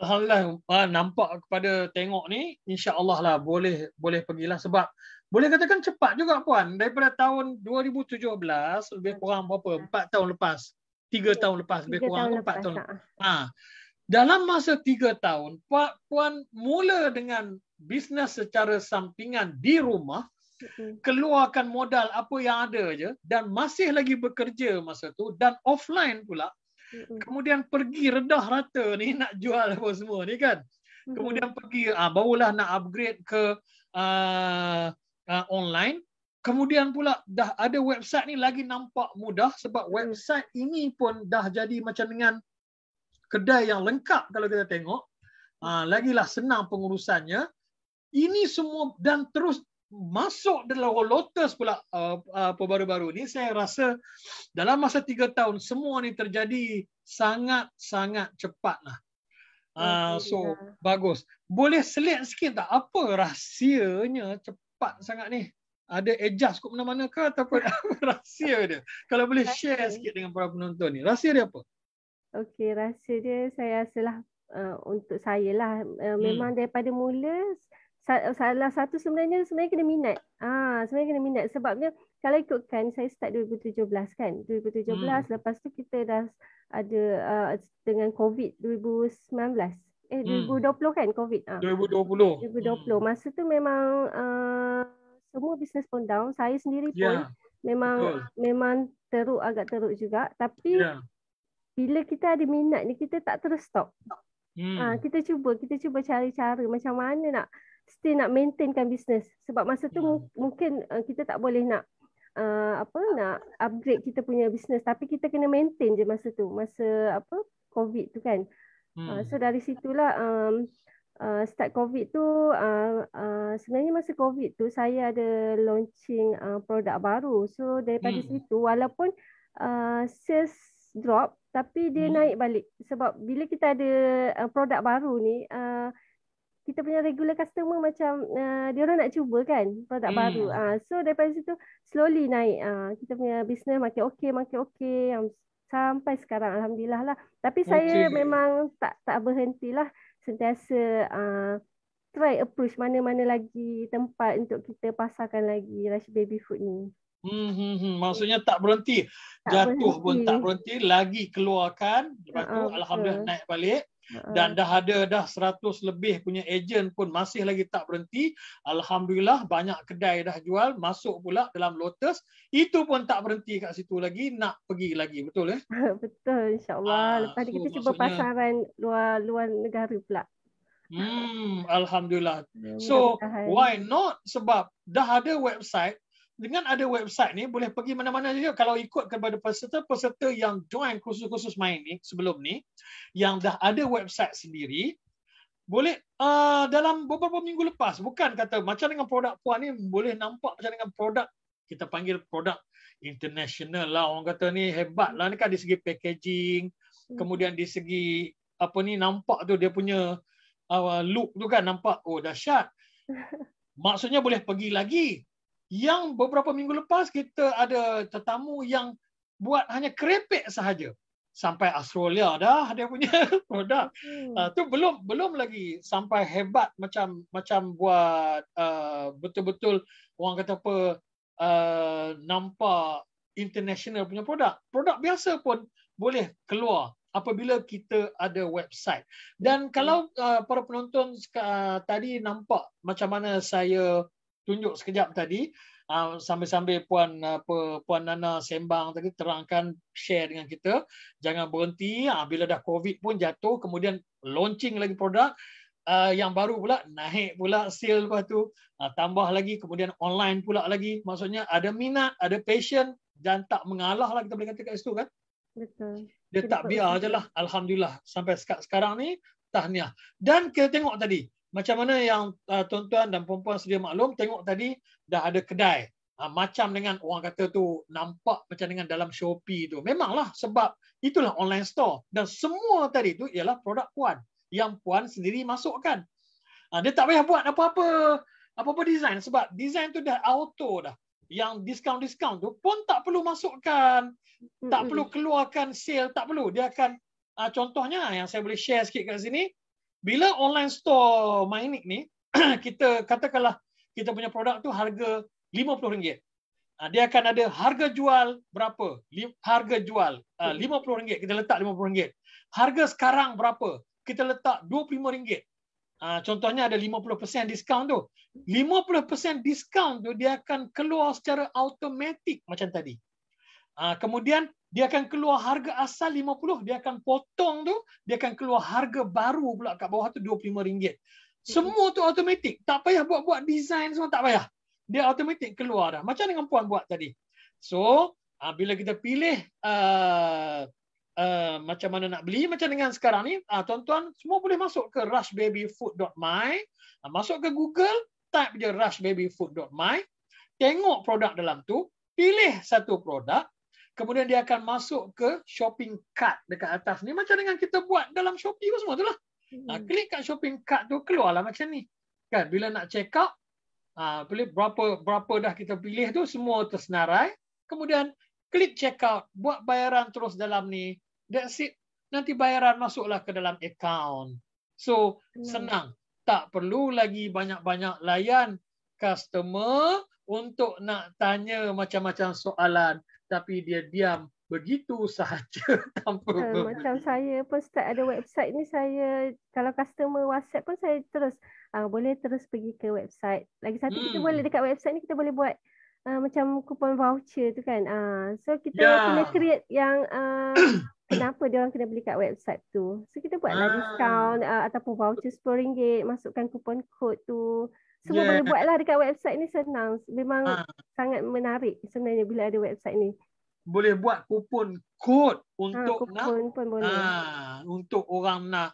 Alhamdulillah, nampak kepada tengok ni, insya-Allah lah boleh pergilah, sebab boleh katakan cepat juga puan, daripada tahun 2017 lebih kurang berapa? 4 tahun lepas. 3 tahun lepas lebih kurang 4 tahun. Dalam masa 3 tahun, puan mula dengan bisnes secara sampingan di rumah, keluarkan modal apa yang ada je, dan masih lagi bekerja masa tu, dan offline pula. Kemudian pergi redah rata ni nak jual apa semua ni kan. Kemudian pergi barulah nak upgrade ke online. Kemudian pula dah ada website ni lagi nampak mudah, sebab website ini pun dah jadi macam dengan kedai yang lengkap kalau kita tengok. Lagilah senang pengurusannya. Ini semua dan terus masuk dalam Lotus pula baru-baru ni. Saya rasa dalam masa 3 tahun semua ni terjadi sangat-sangat cepat lah. So bagus. Boleh selit sikit tak apa rahsianya cepat sangat ni? Ada adjust kat mana-mana ke ataupun apa rahsia dia? Kalau boleh share sikit dengan para penonton ni. Rahsia dia apa? Okey, rahsia dia saya rasalah untuk saya lah. Memang daripada mula salah satu sebenarnya kena minat. Sebenarnya kena minat sebabnya kalau ikutkan saya start 2017 kan. 2017 lepas tu kita dah ada dengan COVID 2019. 2020 kan COVID. 2020. Masa tu memang semua bisnes pun down. Saya sendiri pun memang agak teruk juga. Tapi bila kita ada minat ni, kita tak terus stop. Kita cuba cari cara macam mana still nak maintainkan bisnes, sebab masa tu mungkin kita tak boleh nak upgrade kita punya bisnes, tapi kita kena maintain je masa COVID tu kan. So dari situlah start COVID tu, sebenarnya masa COVID tu saya ada launching produk baru. So daripada situ walaupun sales drop, tapi dia naik balik, sebab bila kita ada produk baru ni, kita punya regular customer macam dia orang nak cuba kan produk baru. So daripada situ slowly naik. Kita punya business makin okey sampai sekarang alhamdulillah lah. Tapi saya memang tak berhentilah, sentiasa try approach mana-mana lagi tempat untuk kita pasarkan lagi Rush Baby Food ni. Maksudnya tak berhenti. Jatuh pun tak berhenti, lagi keluarkan, lepas tu alhamdulillah naik balik. Dan dah ada 100 lebih punya ejen pun masih lagi tak berhenti. Alhamdulillah banyak kedai dah jual, masuk pula dalam Lotus. Itu pun tak berhenti kat situ lagi, nak pergi lagi, betul ya? Betul, insya-Allah. Lepas ni kita cuba pasaran luar negara pula. Alhamdulillah. So why not? Sebab dah ada website. Dengan ada website ni boleh pergi mana-mana saja. Kalau ikut kepada peserta yang join kursus-kursus Mynic sebelum ni, yang dah ada website sendiri, boleh dalam beberapa minggu lepas, bukan kata macam dengan produk puan ni, boleh nampak macam dengan produk, kita panggil produk international lah, orang kata ni hebat lah ni kan, dari segi packaging, kemudian di segi apa ni nampak tu dia punya look tu kan nampak oh dahsyat. Maksudnya boleh pergi lagi. Yang beberapa minggu lepas kita ada tetamu yang buat hanya kerepek sahaja. Sampai Australia dah dia punya produk. Tu belum lagi sampai hebat macam buat betul-betul orang kata apa nampak international punya produk. Produk biasa pun boleh keluar apabila kita ada website. Dan kalau para penonton tadi nampak macam mana saya tunjuk sekejap tadi, sambil-sambil Puan Nana sembang tadi terangkan share dengan kita, jangan berhenti bila dah COVID pun jatuh, kemudian launching lagi produk yang baru pula, naik pula sale lepas tu, tambah lagi, kemudian online pula lagi. Maksudnya ada minat, ada passion dan tak mengalah lah kita boleh kata kat situ kan. Betul. Dia tak biar je lah. Alhamdulillah sampai sekarang ni tahniah. Dan kita tengok tadi macam mana yang tuan-tuan dan puan-puan sedia maklum, tengok tadi dah ada kedai. Macam dengan orang kata tu nampak macam dengan dalam Shopee tu. Memanglah sebab itulah online store. Dan semua tadi tu ialah produk puan yang puan sendiri masukkan. Dia tak payah buat apa-apa design sebab design tu dah auto dah. Yang diskaun tu pun tak perlu masukkan. Tak perlu keluarkan sale, tak perlu. Dia akan, contohnya yang saya boleh share sikit kat sini, bila online store Mynic ni, kita katakanlah kita punya produk tu harga RM50. Dia akan ada harga jual berapa? Harga jual RM50, kita letak RM50. Harga sekarang berapa? Kita letak RM25. Contohnya ada 50% diskaun tu. 50% diskaun tu dia akan keluar secara automatik macam tadi. Kemudian dia akan keluar harga asal 50, dia akan potong tu, dia akan keluar harga baru pula kat bawah tu RM25. Semua tu automatik. Tak payah buat design semua, tak payah. Dia automatik keluar dah. Macam dengan puan buat tadi. So, bila kita pilih macam mana nak beli, macam dengan sekarang ni, tuan-tuan semua boleh masuk ke rushbabyfood.my, masuk ke Google, type je rushbabyfood.my, tengok produk dalam tu, pilih satu produk, kemudian dia akan masuk ke shopping cart dekat atas ni, macam dengan kita buat dalam Shopee pun semua tu lah. Klik kat shopping cart tu, keluarlah macam ni. Kan, bila nak check out, pilih berapa dah kita pilih tu, semua tersenarai, kemudian klik check out, buat bayaran terus dalam ni. That's it. Nanti bayaran masuklah ke dalam account. So, senang. Tak perlu lagi banyak-banyak layan customer untuk nak tanya macam-macam soalan. Tapi dia diam begitu sahaja tanpa macam saya pun start ada website ni, saya kalau customer WhatsApp pun saya terus boleh terus pergi ke website. Lagi satu kita boleh dekat website ni kita boleh buat macam kupon voucher tu kan. So kita kena create yang kenapa dia orang kena beli kat website tu. So kita buatlah diskaun ataupun voucher RM10, masukkan kupon kod tu. Semua boleh buatlah dekat website ni, senang. Memang sangat menarik sebenarnya bila ada website ni. Boleh buat kupon kod untuk untuk orang nak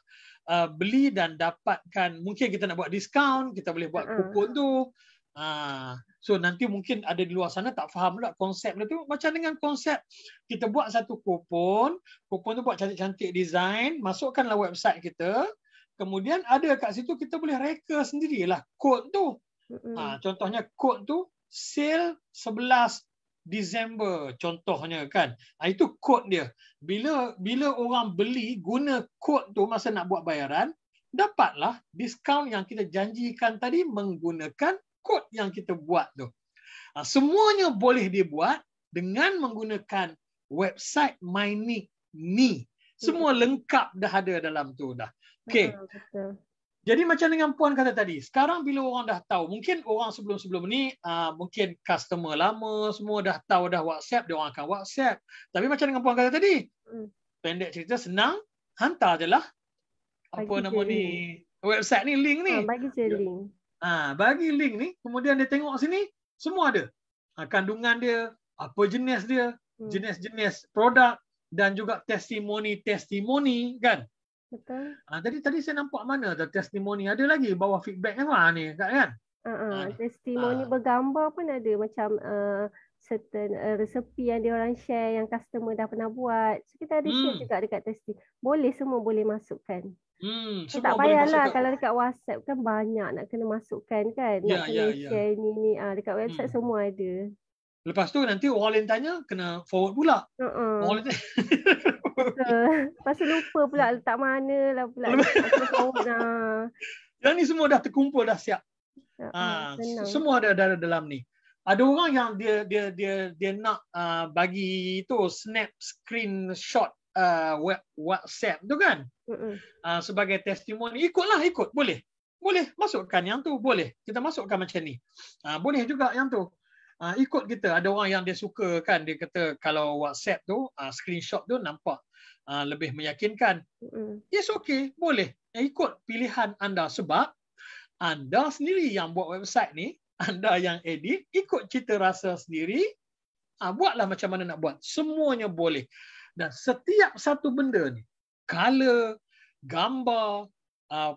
beli dan dapatkan. Mungkin kita nak buat diskaun, kita boleh buat kupon tu. So nanti mungkin ada di luar sana tak faham pula konsep dia tu. Macam dengan konsep kita buat satu kupon tu buat cantik-cantik design, masukkanlah website kita. Kemudian ada kat situ kita boleh reka sendirilah kod tu. Contohnya kod tu sale 11 Disember contohnya kan. Itu kod dia. Bila orang beli guna kod tu masa nak buat bayaran, dapatlah diskaun yang kita janjikan tadi menggunakan kod yang kita buat tu. Semuanya boleh dibuat dengan menggunakan website Mynic ni. Semua lengkap dah ada dalam tu dah. Okey. Jadi macam dengan puan kata tadi, sekarang bila orang dah tahu, mungkin orang sebelum-sebelum ni mungkin customer lama semua dah tahu dah WhatsApp, dia orang akan WhatsApp. Tapi macam dengan puan kata tadi, pendek cerita senang, hantar je lah website ni, link ni. Bagi je link. Bagi link ni, kemudian dia tengok sini, semua ada. Kandungan dia, apa jenis dia, jenis-jenis produk dan juga testimoni kan. Betul. Tadi saya nampak mana ada testimoni, ada lagi bawah feedback ni kan? Testimoni bergambar pun ada, macam certain resepi yang diorang share yang customer dah pernah buat. So kita ada share juga dekat testing. Boleh, semua boleh masukkan. Tak payahlah kalau dekat WhatsApp kan banyak nak kena masukkan kan. Nak kena share ni. Dekat website semua ada. Lepas tu nanti orang lain tanya, kena forward pula. Orang lain Lepas tu lupa pula letak mana lah pula. Kena forward lah. Yang ni semua dah terkumpul, dah siap. Semua ada dalam ni. Ada orang yang dia nak bagi tu snap screenshot WhatsApp tu kan. Sebagai testimoni, ikut boleh masukkan yang tu, boleh kita masukkan macam ni. Boleh juga yang tu. Ikut kita. Ada orang yang dia suka kan, dia kata kalau WhatsApp tu screenshot tu nampak lebih meyakinkan. Yes, okay, boleh. Ikut pilihan anda, sebab anda sendiri yang buat website ni, anda yang edit, ikut cita rasa sendiri, buatlah macam mana nak buat. Semuanya boleh. Dan setiap satu benda ni, color, gambar,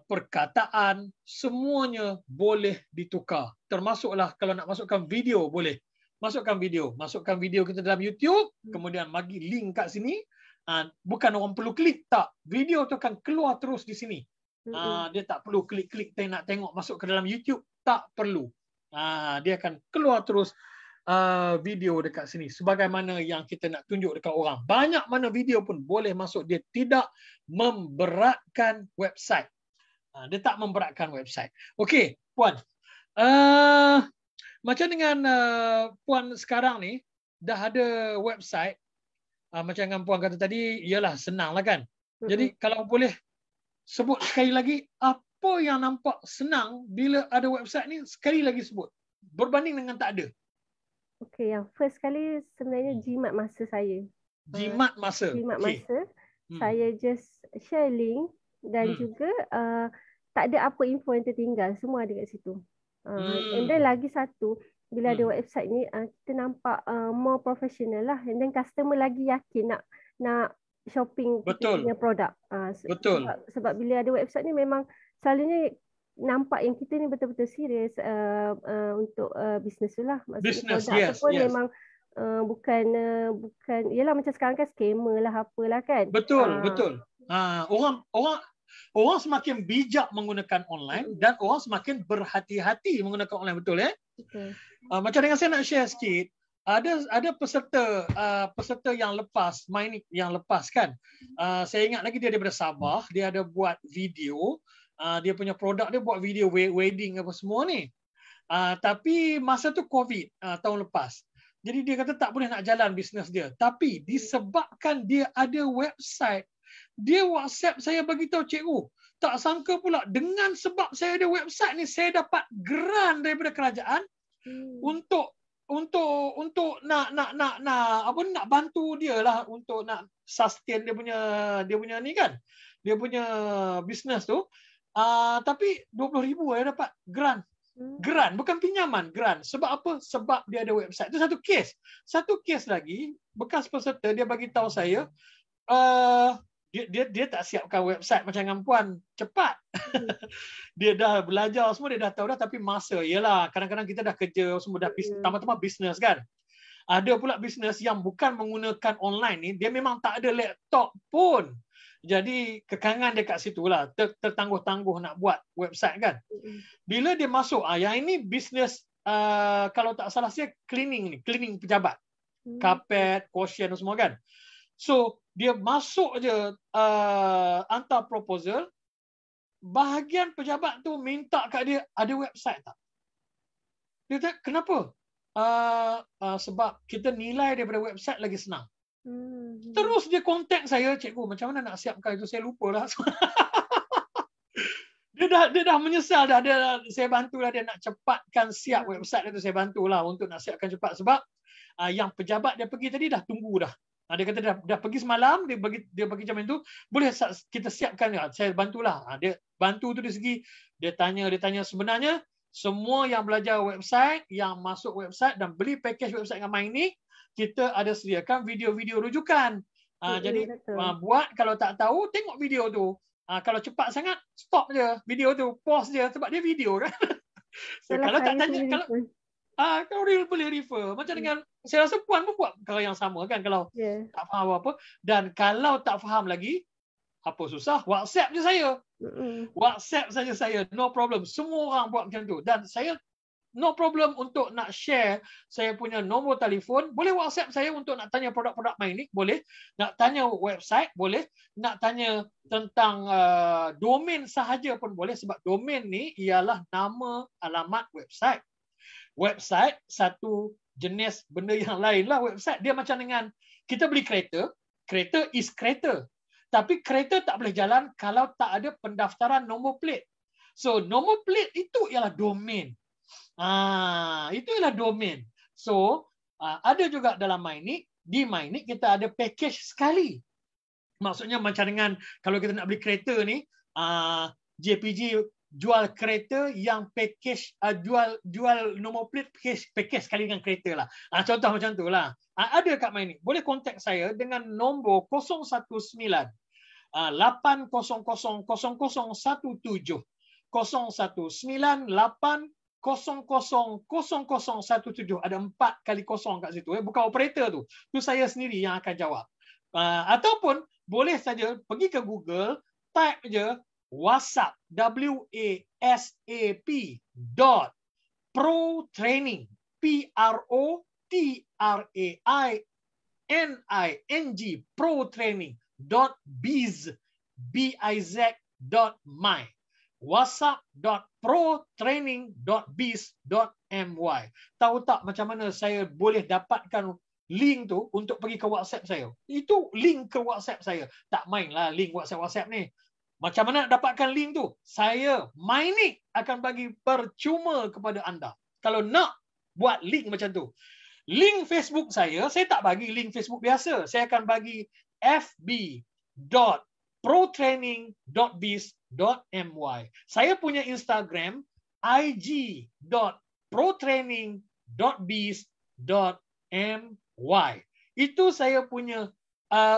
perkataan, semuanya boleh ditukar. Termasuklah kalau nak masukkan video, boleh. Masukkan video kita dalam YouTube, kemudian bagi link kat sini. Bukan orang perlu klik, tak. Video tu akan keluar terus di sini. Dia tak perlu klik-klik nak tengok masuk ke dalam YouTube, tak perlu. Dia akan keluar terus video dekat sini. Sebagaimana yang kita nak tunjuk dekat orang. Banyak mana video pun boleh masuk. Dia tidak memberatkan website. Dia tak memberatkan website. Okey, Puan. Macam dengan Puan sekarang ni, dah ada website. Macam yang Puan kata tadi, ialah senang lah kan. Jadi kalau boleh sebut sekali lagi, apa yang nampak senang bila ada website ni, sekali lagi sebut. Berbanding dengan tak ada. Okey, yang first kali sebenarnya jimat masa saya. Jimat masa. Saya just share link dan juga tak ada apa info yang tertinggal. Semua ada kat situ. And then lagi satu, bila ada website ni, kita nampak more professional lah. And then customer lagi yakin nak shopping kita punya produk. Sebab bila ada website ni memang selalunya nampak yang kita ni betul-betul serius untuk bisnes tu lah. Business, produk tu pun memang bukan yalah macam sekarang kan scammer lah apalah kan. Betul. Orang semakin bijak menggunakan online dan orang semakin berhati-hati menggunakan online, betul ya? Betul. Macam dengan saya nak share sikit, ada peserta yang lepas kan. Saya ingat lagi dia daripada Sabah, dia ada buat video, dia punya produk dia buat video wedding apa semua ni. Tapi masa tu COVID tahun lepas. Jadi dia kata tak boleh nak jalan bisnes dia. Tapi disebabkan dia ada website, dia WhatsApp saya bagi tahu, cikgu, tak sangka pula dengan sebab saya ada website ni, saya dapat grant daripada kerajaan untuk nak bantu dia lah untuk nak sustain dia punya ni kan, dia punya bisnes tu. Tapi 20,000 saya dapat grant. Grant, bukan pinjaman, grant. Sebab apa? Sebab dia ada website. Itu satu kes. Satu kes lagi, bekas peserta dia bagi tahu saya, dia tak siapkan website macam dengan Puan cepat. Dia dah belajar semua, dia dah tahu dah, tapi masa, yalah, kadang-kadang kita dah kerja semua, dah tambah-tambah bisnes kan. Ada pula bisnes yang bukan menggunakan online ni, dia memang tak ada laptop pun. Jadi kekangan dia kat situ lah, tertangguh-tangguh nak buat website kan. Bila dia masuk, yang ini bisnes, kalau tak salah saya cleaning pejabat. Karpet, cushion semua kan. So dia masuk je hantar proposal, bahagian pejabat tu minta kat dia, ada website tak? Dia kata, kenapa? Sebab kita nilai daripada website lagi senang. Terus dia kontak saya, cikgu macam mana nak siapkan itu, saya lupa lah. dia dah menyesal dah, saya bantulah dia nak cepatkan siap website itu, saya bantulah untuk nak siapkan cepat, sebab yang pejabat dia pergi tadi dah tunggu dah. Dia kata dah pergi semalam, dia bagi macam itu, boleh kita siapkan, saya bantulah. Dia bantu tu dari segi dia tanya sebenarnya semua yang belajar website, yang masuk website dan beli package website dengan Main ni, kita ada sediakan video-video rujukan. Jadi buat, kalau tak tahu tengok video tu. Kalau cepat sangat stop je video tu, pause je, sebab dia video kan. So, kalau tak tanya, kalau real boleh refer. Macam dengan Saya rasa puan pun buat perkara yang sama kan kalau tak faham apa. Dan kalau tak faham lagi, apa susah, WhatsApp je saya. WhatsApp saja saya, no problem. Semua orang buat macam tu. Dan saya no problem untuk nak share saya punya nombor telefon. Boleh WhatsApp saya untuk nak tanya produk-produk Mynic, boleh. Nak tanya website, boleh. Nak tanya tentang domain sahaja pun boleh. Sebab domain ni ialah nama alamat website. Website satu jenis benda yang lain lah website. Dia macam dengan kita beli kereta. Kereta is kereta. Tapi kereta tak boleh jalan kalau tak ada pendaftaran nombor plate. So nombor plate itu ialah domain. Itu ialah domain. So ada juga dalam Mynic. Di Mynic kita ada package sekali. Maksudnya macam dengan kalau kita nak beli kereta ni, JPG jual kereta yang package jual nombor plate package sekali dengan kereta lah. Contoh macam tu lah. Ada kat Mynic. Boleh kontak saya dengan nombor 019 800 0017 019 800 0017. Ada 4 kali kosong kat situ. Bukan operator tu. Tu saya sendiri yang akan jawab. Ataupun boleh saja pergi ke Google, type je WhatsApp, WASAP .pro training, PROTRAINING, pro training .biz, BIZ.my, whatsapp.protraining.biz.my. Tahu tak macam mana saya boleh dapatkan link tu untuk pergi ke WhatsApp saya? Itu link ke WhatsApp saya. Tak main lah link WhatsApp ni. Macam mana nak dapatkan link tu? Saya, Mynic akan bagi percuma kepada anda. Kalau nak buat link macam tu. Link Facebook saya tak bagi link Facebook biasa. Saya akan bagi fb.protraining.biz.my. Saya punya Instagram, ig.protraining.biz.my. Itu saya punya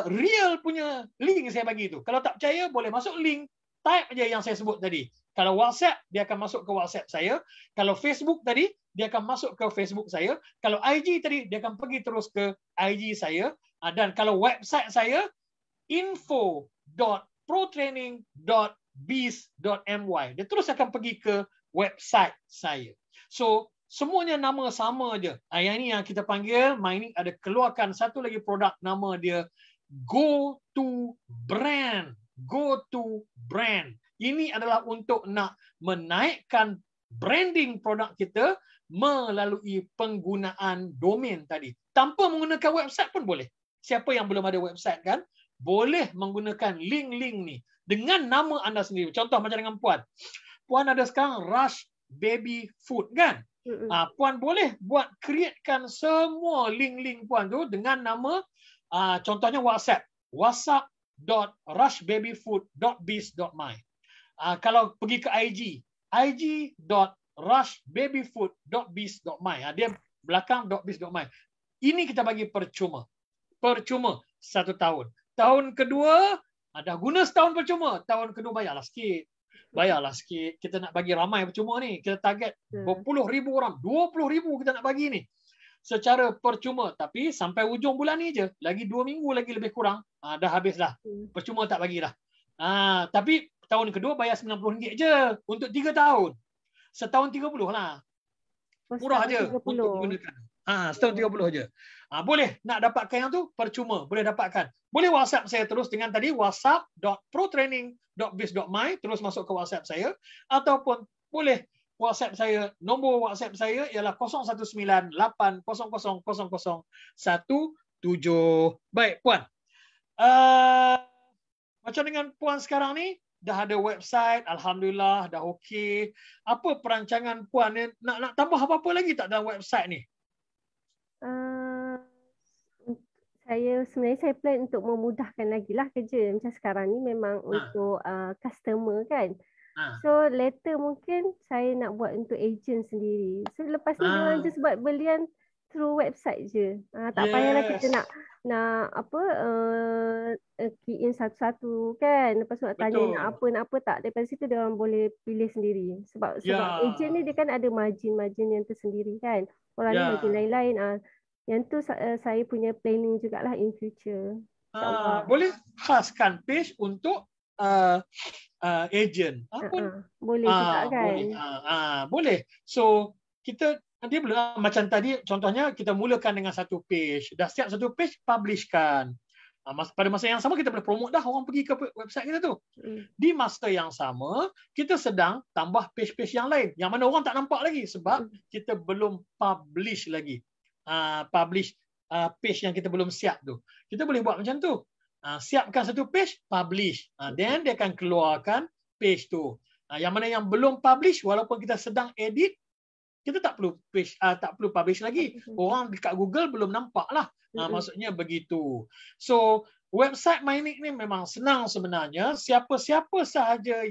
real punya link saya bagi tu. Kalau tak percaya, boleh masuk link, type aja yang saya sebut tadi. Kalau WhatsApp, dia akan masuk ke WhatsApp saya. Kalau Facebook tadi, dia akan masuk ke Facebook saya. Kalau IG tadi, dia akan pergi terus ke IG saya. Dan kalau website saya, info.protraining.biz.my. Dia terus akan pergi ke website saya. So, semuanya nama sama je. Yang ini yang kita panggil, Mynic ada keluarkan satu lagi produk, nama dia Go to Brand. Go to Brand. Ini adalah untuk nak menaikkan branding produk kita melalui penggunaan domain tadi. Tanpa menggunakan website pun boleh. Siapa yang belum ada website kan, boleh menggunakan link-link ni dengan nama anda sendiri. Contoh macam dengan Puan. Puan ada sekarang Rush Baby Food kan? Puan boleh createkan semua link-link Puan tu dengan nama contohnya WhatsApp. whatsapp.rushbabyfood.biz.my. Kalau pergi ke IG, ig.rushbabyfood.biz.my. Dia belakang .biz.my. Ini kita bagi percuma. Percuma 1 tahun. Tahun kedua, dah guna setahun percuma. Tahun kedua bayarlah sikit. Kita nak bagi ramai percuma ni. Kita target berpuluh ribu orang. 20,000 kita nak bagi ni. Secara percuma. Tapi sampai ujung bulan ni je. Lagi 2 minggu lagi lebih kurang. Dah habis dah. Percuma tak bagi dah. Tapi tahun kedua bayar RM90 je. Untuk 3 tahun. Setahun 30 lah. Murah je untuk gunakan. Setahun 30 je. Boleh nak dapatkan yang tu percuma. Boleh dapatkan. Boleh WhatsApp saya terus dengan tadi whatsapp.protraining.biz.my, terus masuk ke WhatsApp saya, ataupun boleh WhatsApp saya, nombor WhatsApp saya ialah 019 800 0017. Baik Puan. Macam dengan Puan sekarang ni dah ada website, alhamdulillah dah okey. Apa perancangan Puan ni? Nak tambah apa-apa lagi tak dalam website ni? Sebenarnya saya plan untuk memudahkan lagi lah kerja. Macam sekarang ni memang untuk customer kan. So later mungkin saya nak buat untuk agent sendiri. So lepas ni diorang just buat belian through website je. Tak payahlah kita nak key in satu-satu kan. Lepas tu nak tanya nak apa tak. Daripada situ diorang boleh pilih sendiri. Sebab agent ni dia kan ada margin yang tersendiri kan. Orang ni margin lain-lain. Yang tu saya punya planning jugalah in future. InsyaAllah. Boleh khaskan page untuk agent. Boleh juga kan? Boleh. So kita dia macam tadi contohnya kita mulakan dengan satu page. Dah siap satu page, publishkan. Pada masa yang sama kita boleh promote dah, orang pergi ke website kita tu. Di masa yang sama kita sedang tambah page-page yang lain yang mana orang tak nampak lagi sebab kita belum publish lagi. Publish page yang kita belum siap tu. Kita boleh buat macam tu. Siapkan satu page, publish. Then dia akan keluarkan page tu. Yang mana yang belum publish, walaupun kita sedang edit, kita tak perlu page, tak perlu publish lagi. Orang dekat Google belum nampak lah. Maksudnya begitu. So website Mynik ni memang senang sebenarnya. Siapa-siapa sahaja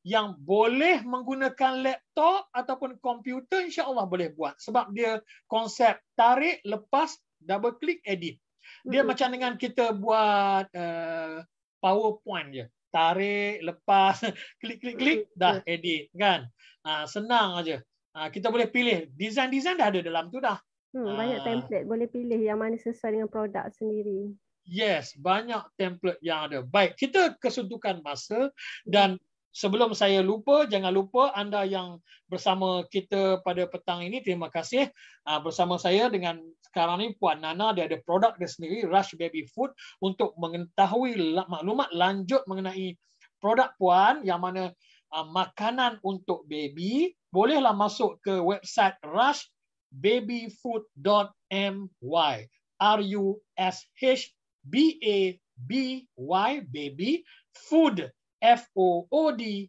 yang boleh menggunakan laptop ataupun komputer, insya-Allah boleh buat. Sebab dia konsep tarik, lepas, double click, edit. Dia macam dengan kita buat PowerPoint je. Tarik, lepas, klik, dah edit kan. Senang aja. Kita boleh pilih. Design dah ada dalam tu dah. Banyak template boleh pilih yang mana sesuai dengan produk sendiri. Yes, banyak template yang ada. Baik, kita kesuntukan masa dan sebelum saya lupa, jangan lupa anda yang bersama kita pada petang ini, terima kasih. Bersama saya dengan sekarang ni Puan Nana, dia ada produk dia sendiri, Rush Baby Food, untuk mengetahui maklumat lanjut mengenai produk Puan yang mana makanan untuk baby, bolehlah masuk ke website rushbabyfood.my, RUSHBABY, baby food FOOD.my.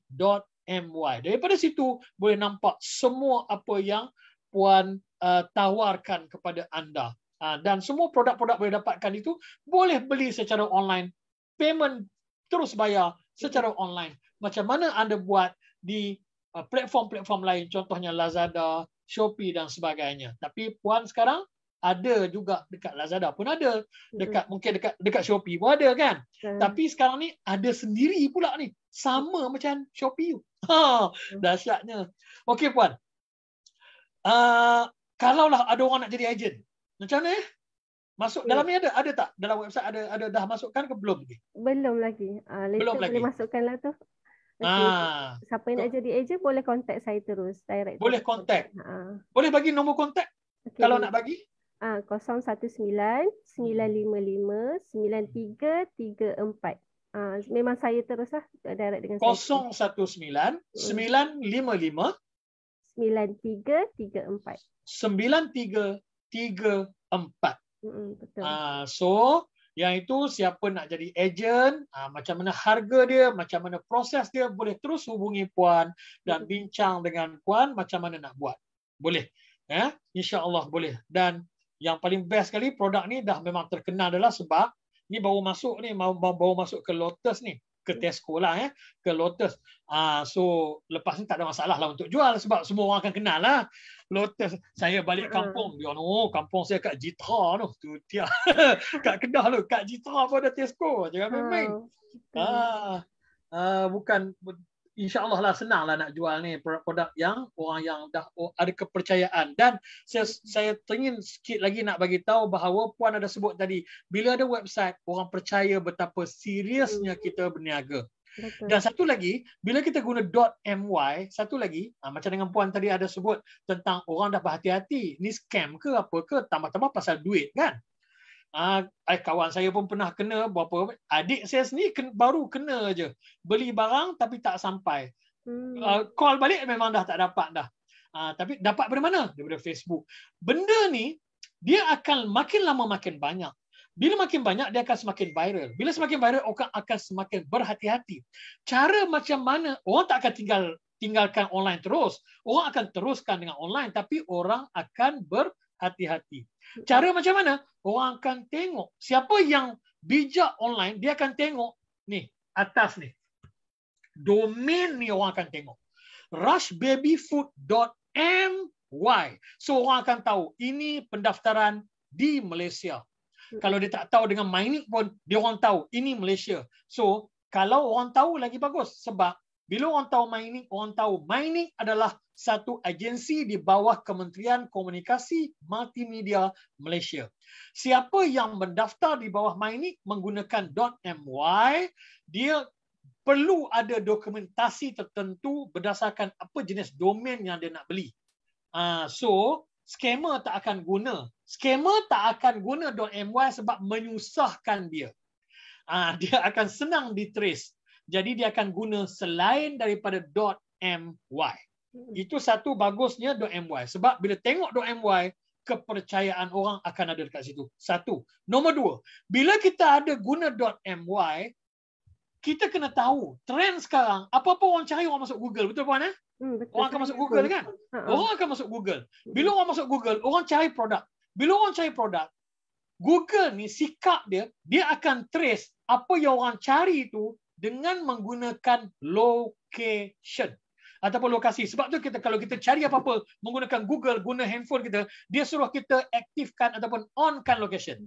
Daripada situ boleh nampak semua apa yang Puan tawarkan kepada anda. Dan semua produk-produk boleh dapatkan itu, boleh beli secara online, payment terus bayar secara online. Macam mana anda buat di platform-platform lain, contohnya Lazada, Shopee dan sebagainya. Tapi Puan sekarang ada juga dekat Lazada pun ada, mungkin dekat Shopee pun ada kan. Tapi sekarang ni ada sendiri pula ni, sama macam Shopee tu. Dahsyatnya. Okey Puan, kalaulah ada orang nak jadi ejen, macam mana masuk dalam ni ada tak? Dalam website ada dah masukkan ke belum lagi? Belum lagi. Belum lagi. Boleh masukkanlah tu. Siapa yang nak jadi ejen boleh contact saya terus direct. Boleh contact. Boleh bagi nombor contact kalau nak bagi? 019-955-9334. Memang saya teruslah direct dengan saya. 019-955 9334. 9334. Betul. So yang itu siapa nak jadi ejen, macam mana harga dia, macam mana proses dia, boleh terus hubungi Puan dan bincang dengan Puan macam mana nak buat. Boleh. InsyaAllah boleh. Dan yang paling best sekali, produk ni dah memang terkenal adalah sebab ni baru masuk ni, baru masuk ke Lotus ni, ke Tesco lah, ke Lotus. So lepas ni tak ada masalah lah untuk jual sebab semua orang akan kenal lah Lotus. Saya balik kampung, dia kampung saya kat Jitra tu, kat Kedah tu, kat Jitra pun ada Tesco, jangan main-main. Bukan, InsyaAllah lah senang lah nak jual ni produk-produk yang orang yang dah ada kepercayaan. Dan saya ingin sikit lagi nak bagi tahu bahawa Puan ada sebut tadi, bila ada website, orang percaya betapa seriusnya kita berniaga. Betul. Dan satu lagi, bila kita guna .my, satu lagi, macam dengan Puan tadi ada sebut tentang orang dah berhati-hati, ni scam ke apa ke, tambah-tambah pasal duit kan. Kawan saya pun pernah kena berapa, adik saya sendiri baru kena je beli barang tapi tak sampai. Call balik memang dah tak dapat dah. Tapi dapat dari mana? Daripada Facebook. Benda ni dia akan makin lama makin banyak. Bila makin banyak dia akan semakin viral. Bila semakin viral orang akan semakin berhati-hati. Cara macam mana, orang tak akan tinggalkan online terus. Orang akan teruskan dengan online tapi orang akan berhati-hati. Cara macam mana? Orang akan tengok. Siapa yang bijak online, dia akan tengok ni, atas ni. Domain ni orang akan tengok. rushbabyfood.my. So orang akan tahu ini pendaftaran di Malaysia. Kalau dia tak tahu dengan Mynik pun, dia orang tahu ini Malaysia. So kalau orang tahu lagi bagus sebab Bila orang tahu mining, orang tahu mining adalah satu agensi di bawah Kementerian Komunikasi Multimedia Malaysia. Siapa yang mendaftar di bawah mining menggunakan .my, dia perlu ada dokumentasi tertentu berdasarkan apa jenis domain yang dia nak beli. So, scammer tak akan guna. Scammer tak akan guna .my sebab menyusahkan dia. Dia akan senang di-trace. Jadi dia akan guna selain daripada .my. Itu satu bagusnya .my. Sebab bila tengok .my, kepercayaan orang akan ada dekat situ. Satu. Nombor dua, bila kita ada guna .my, kita kena tahu trend sekarang. Apa-apa orang cari, orang masuk Google. Betul puan? Betul. Orang akan masuk Google kan? Orang akan masuk Google. Bila orang masuk Google, orang cari produk. Bila orang cari produk, Google ni sikap dia akan trace apa yang orang cari itu dengan menggunakan location ataupun lokasi. Sebab tu kalau kita cari apa-apa menggunakan Google, guna handphone kita, dia suruh kita aktifkan ataupun onkan location.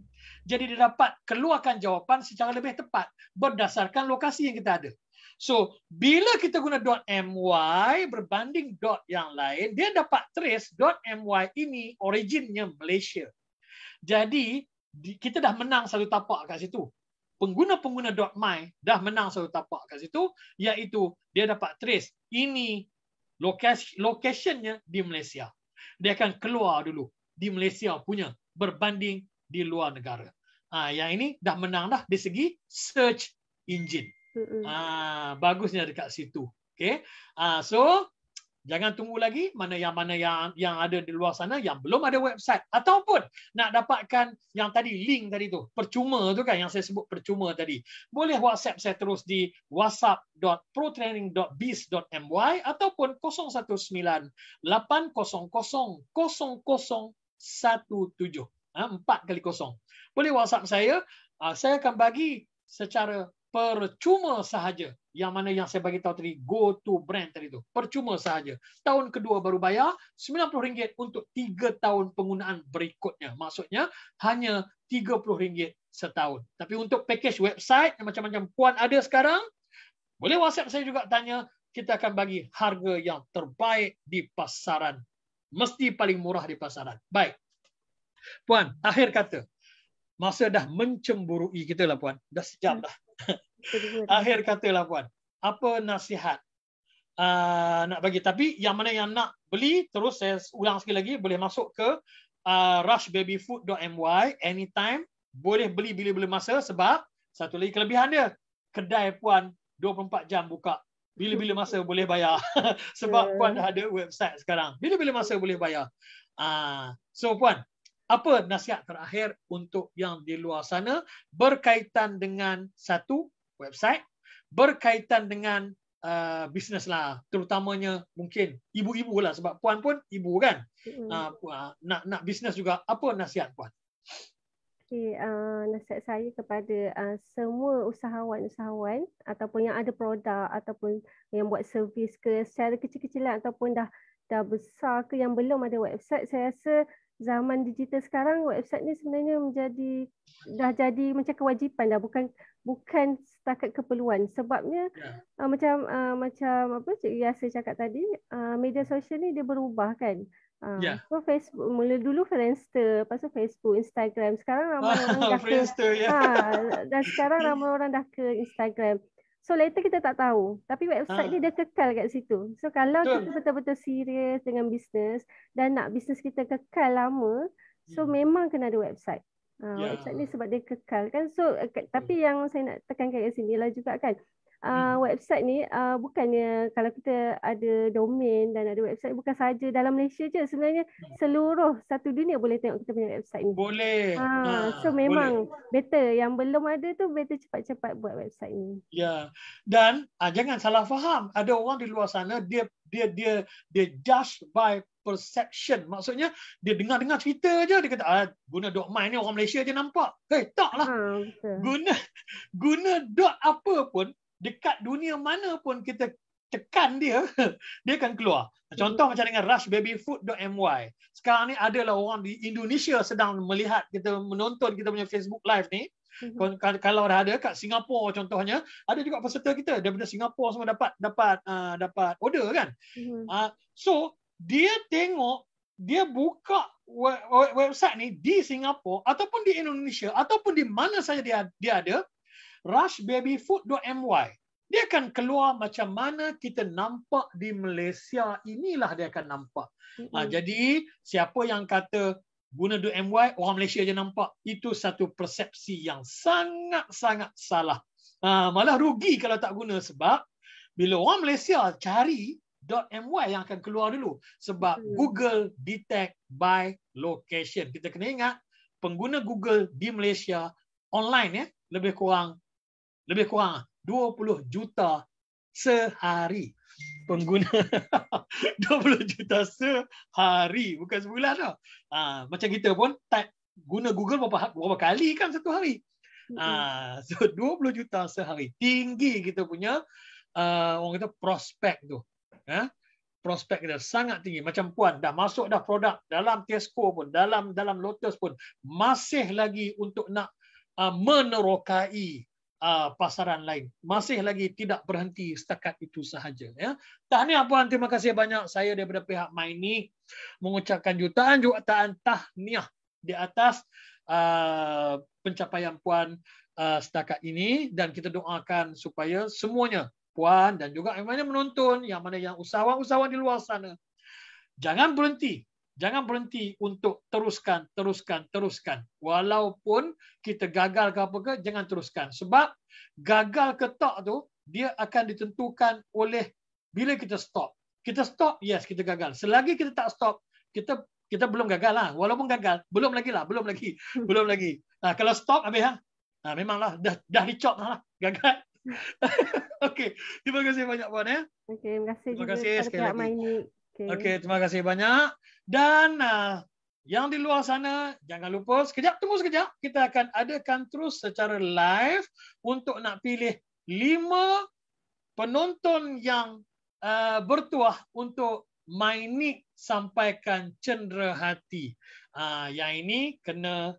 Jadi dia dapat keluarkan jawapan secara lebih tepat berdasarkan lokasi yang kita ada. So, bila kita guna .my berbanding yang lain, dia dapat trace .my ini originnya Malaysia. Jadi, kita dah menang satu tapak kat situ. Pengguna-pengguna .my dah menang satu tapak kat situ, iaitu dia dapat trace ini locationnya di Malaysia. Dia akan keluar dulu di Malaysia punya berbanding di luar negara. Yang ini dah menang dah di segi search engine. Bagusnya dekat situ. Okay. So jangan tunggu lagi mana yang ada di luar sana yang belum ada website ataupun nak dapatkan yang tadi link tadi tu percuma tu kan, yang saya sebut percuma tadi, boleh WhatsApp saya terus di whatsapp.protraining.biz.my ataupun 019 800 0017 4 kali 0. Boleh WhatsApp saya akan bagi secara percuma sahaja. Yang mana yang saya bagi tahu tadi, go to brand tadi tu. Percuma sahaja. Tahun kedua baru bayar RM90 untuk 3 tahun penggunaan berikutnya. Maksudnya hanya RM30 setahun. Tapi untuk package website yang macam-macam puan ada sekarang, boleh WhatsApp saya juga tanya. Kita akan bagi harga yang terbaik di pasaran. Mesti paling murah di pasaran. Baik. Puan, akhir kata. Masa dah mencemburui kita lah puan. Dah sejam dah. Akhir katalah puan, apa nasihat nak bagi? Tapi yang mana yang nak beli, terus saya ulang sekali lagi, boleh masuk ke rushbabyfood.my anytime, boleh beli bila-bila masa. Sebab satu lagi kelebihan dia, kedai puan 24 jam buka, bila-bila masa boleh bayar. Sebab puan dah ada website sekarang, bila-bila masa boleh bayar. So puan, apa nasihat terakhir untuk yang di luar sana berkaitan dengan satu website, berkaitan dengan bisnes lah, terutamanya mungkin ibu-ibu lah, sebab puan pun ibu kan, nak bisnes juga. Apa nasihat puan? Okay, nasihat saya kepada semua usahawan-usahawan ataupun yang ada produk ataupun yang buat servis ke secara kecil-kecilan ataupun dah besar ke yang belum ada website, saya rasa zaman digital sekarang website ni sebenarnya dah jadi macam kewajipan dah, bukan setakat keperluan. Sebabnya macam apa Cik Yasir cakap tadi, media sosial ni dia berubah kan. So Facebook, mula dulu Friendster, lepas tu Facebook, Instagram. Sekarang ramai orang dah ke dan sekarang ramai orang dah ke Instagram. So later kita tak tahu, tapi website ni dia kekal kat situ. So kalau kita betul-betul serius dengan bisnes dan nak bisnes kita kekal lama, so memang kena ada website. Website ni sebab dia kekal kan. So tapi yang saya nak tekankan kat sini lah juga kan, website ni bukannya kalau kita ada domain dan ada website, bukan saja dalam Malaysia je, sebenarnya seluruh satu dunia boleh tengok kita punya website ni. Boleh. So memang better, yang belum ada tu better cepat-cepat buat website ni. Ya. Dan jangan salah faham, ada orang di luar sana dia judge by perception. Maksudnya dia dengar cerita je, dia kata guna .my ni orang Malaysia je nampak. Taklah. Guna apa pun, dekat dunia mana pun kita tekan dia akan keluar. Contoh macam dengan rushbabyfood.my. Sekarang ni adalah orang di Indonesia sedang melihat kita, menonton kita punya Facebook Live ni. Kalau ada kat Singapura contohnya, ada juga peserta kita daripada Singapura semua dapat order kan. So dia tengok, dia buka website ni di Singapura ataupun di Indonesia ataupun di mana saja dia ada, rushbabyfood.my. Dia akan keluar macam mana kita nampak di Malaysia, inilah dia akan nampak. Jadi siapa yang kata guna .my, orang Malaysia je nampak, itu satu persepsi yang sangat-sangat salah. Malah rugi kalau tak guna, sebab bila orang Malaysia cari .my yang akan keluar dulu, sebab Google detect by location. Kita kena ingat, pengguna Google di Malaysia online ya, lebih kurang 20 juta sehari. Pengguna 20 juta sehari, bukan sebulan tau. Macam kita pun type guna Google berapa kali kan satu hari. So 20 juta sehari. Tinggi kita punya orang kata prospek tu. Prospek kita sangat tinggi. Macam Puan dah masuk dah produk dalam Tesco pun, dalam Lotus pun masih lagi untuk nak menerokai pasaran lain. Masih lagi tidak berhenti setakat itu sahaja. Ya. Tahniah Puan, terima kasih banyak. Saya daripada pihak MyNick mengucapkan jutaan tahniah di atas pencapaian Puan setakat ini, dan kita doakan supaya semuanya, Puan dan juga yang mana menonton, yang mana yang usahawan-usahawan di luar sana, jangan berhenti untuk teruskan. Walaupun kita gagal ke apa ke, jangan teruskan. Sebab gagal ke tak tu, dia akan ditentukan oleh bila kita stop. Kita stop, yes, kita gagal. Selagi kita tak stop, kita belum gagal lah. Walaupun gagal, belum lagi. Kalau stop, habis lah. Memanglah, dah dicop lah, gagal. Okey, terima kasih banyak Puan ya. Okey, terima kasih juga sekali lagi. Okey, terima kasih banyak. Dan yang di luar sana, jangan lupa tunggu sekejap. Kita akan adakan terus secara live untuk nak pilih 5 penonton yang bertuah untuk MyNick sampaikan cendera hati. Yang ini kena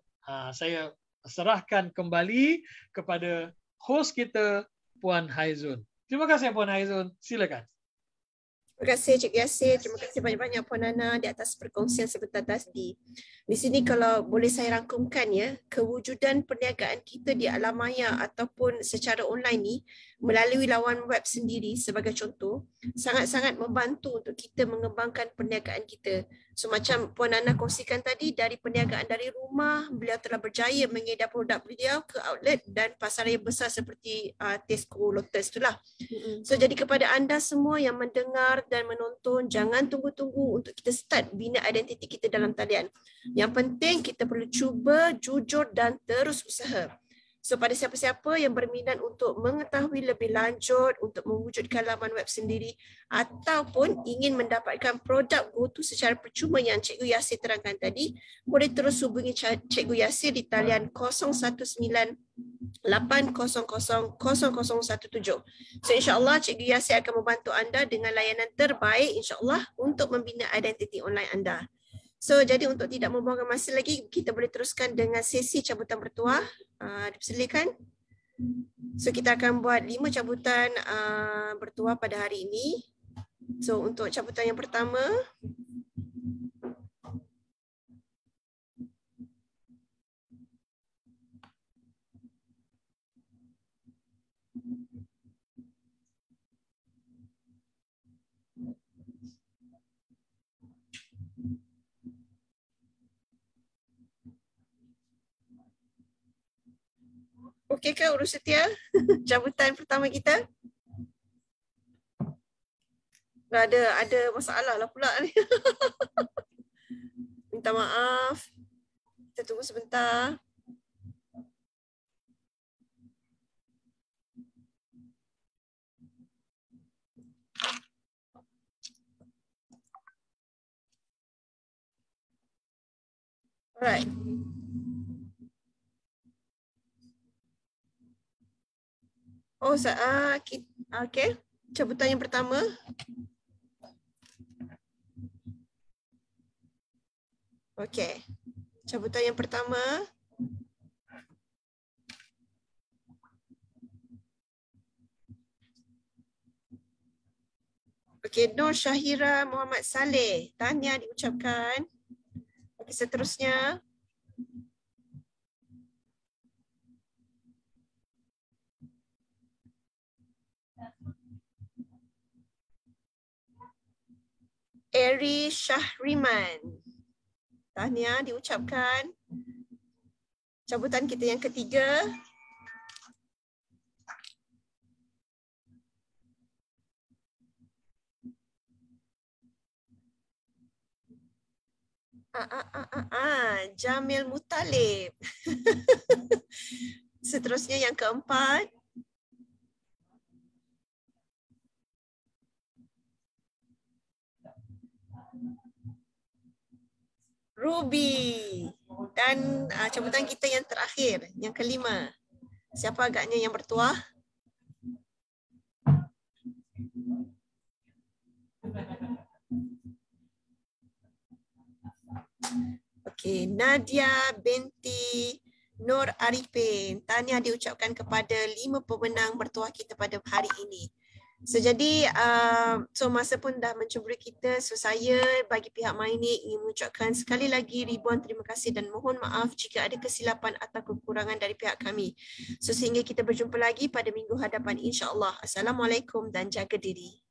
saya serahkan kembali kepada hos kita, Puan Haizun. Terima kasih Puan Haizun. Silakan. Terima kasih Cik Yasir, terima kasih banyak-banyak Puan Nana di atas perkongsian sebentar tadi. Di sini kalau boleh saya rangkumkan ya, kewujudan perniagaan kita di alam maya ataupun secara online ni melalui lawan web sendiri sebagai contoh, sangat-sangat membantu untuk kita mengembangkan perniagaan kita. So macam Puan Nana kongsikan tadi, dari perniagaan dari rumah, beliau telah berjaya mengedar produk beliau ke outlet dan pasaran yang besar seperti Tesco, Lotus itulah. So jadi kepada anda semua yang mendengar dan menonton, jangan tunggu-tunggu untuk kita start bina identiti kita dalam talian. Yang penting kita perlu cuba, jujur dan terus usaha. So pada siapa-siapa yang berminat untuk mengetahui lebih lanjut, untuk mewujudkan laman web sendiri ataupun ingin mendapatkan produk GoTo secara percuma yang Cikgu Yasir terangkan tadi, boleh terus hubungi Cikgu Yasir di talian 019 800 0017. So insyaAllah Cikgu Yasir akan membantu anda dengan layanan terbaik insyaAllah untuk membina identiti online anda. So jadi untuk tidak membuangkan masa lagi, kita boleh teruskan dengan sesi cabutan bertuah. Dipersilakan. So kita akan buat 5 cabutan bertuah pada hari ini. So untuk cabutan yang pertama, okey ke Urus Setia? Cabutan pertama kita. Ada masalah lah pula ni. Minta maaf. Kita tunggu sebentar. Alright. Okay. Cabutan yang pertama. Okay. Cabutan yang pertama. Okey, Nur Syahira Muhammad Saleh. Tahniah diucapkan. Okey, seterusnya. Eri Syahriman. Tahniah diucapkan. Cabutan kita yang ketiga. Jamil Mutalib. Seterusnya yang keempat. Ruby. Dan cabutan kita yang terakhir, yang kelima. Siapa agaknya yang bertuah? Okey, Nadia binti Nur Arifin. Tahniah diucapkan kepada 5 pemenang bertuah kita pada hari ini. So jadi masa pun dah mencuburi kita. So saya bagi pihak MyNIC ingin mengucapkan sekali lagi ribuan terima kasih dan mohon maaf jika ada kesilapan atau kekurangan dari pihak kami. So sehingga kita berjumpa lagi pada minggu hadapan insya-Allah. Assalamualaikum dan jaga diri.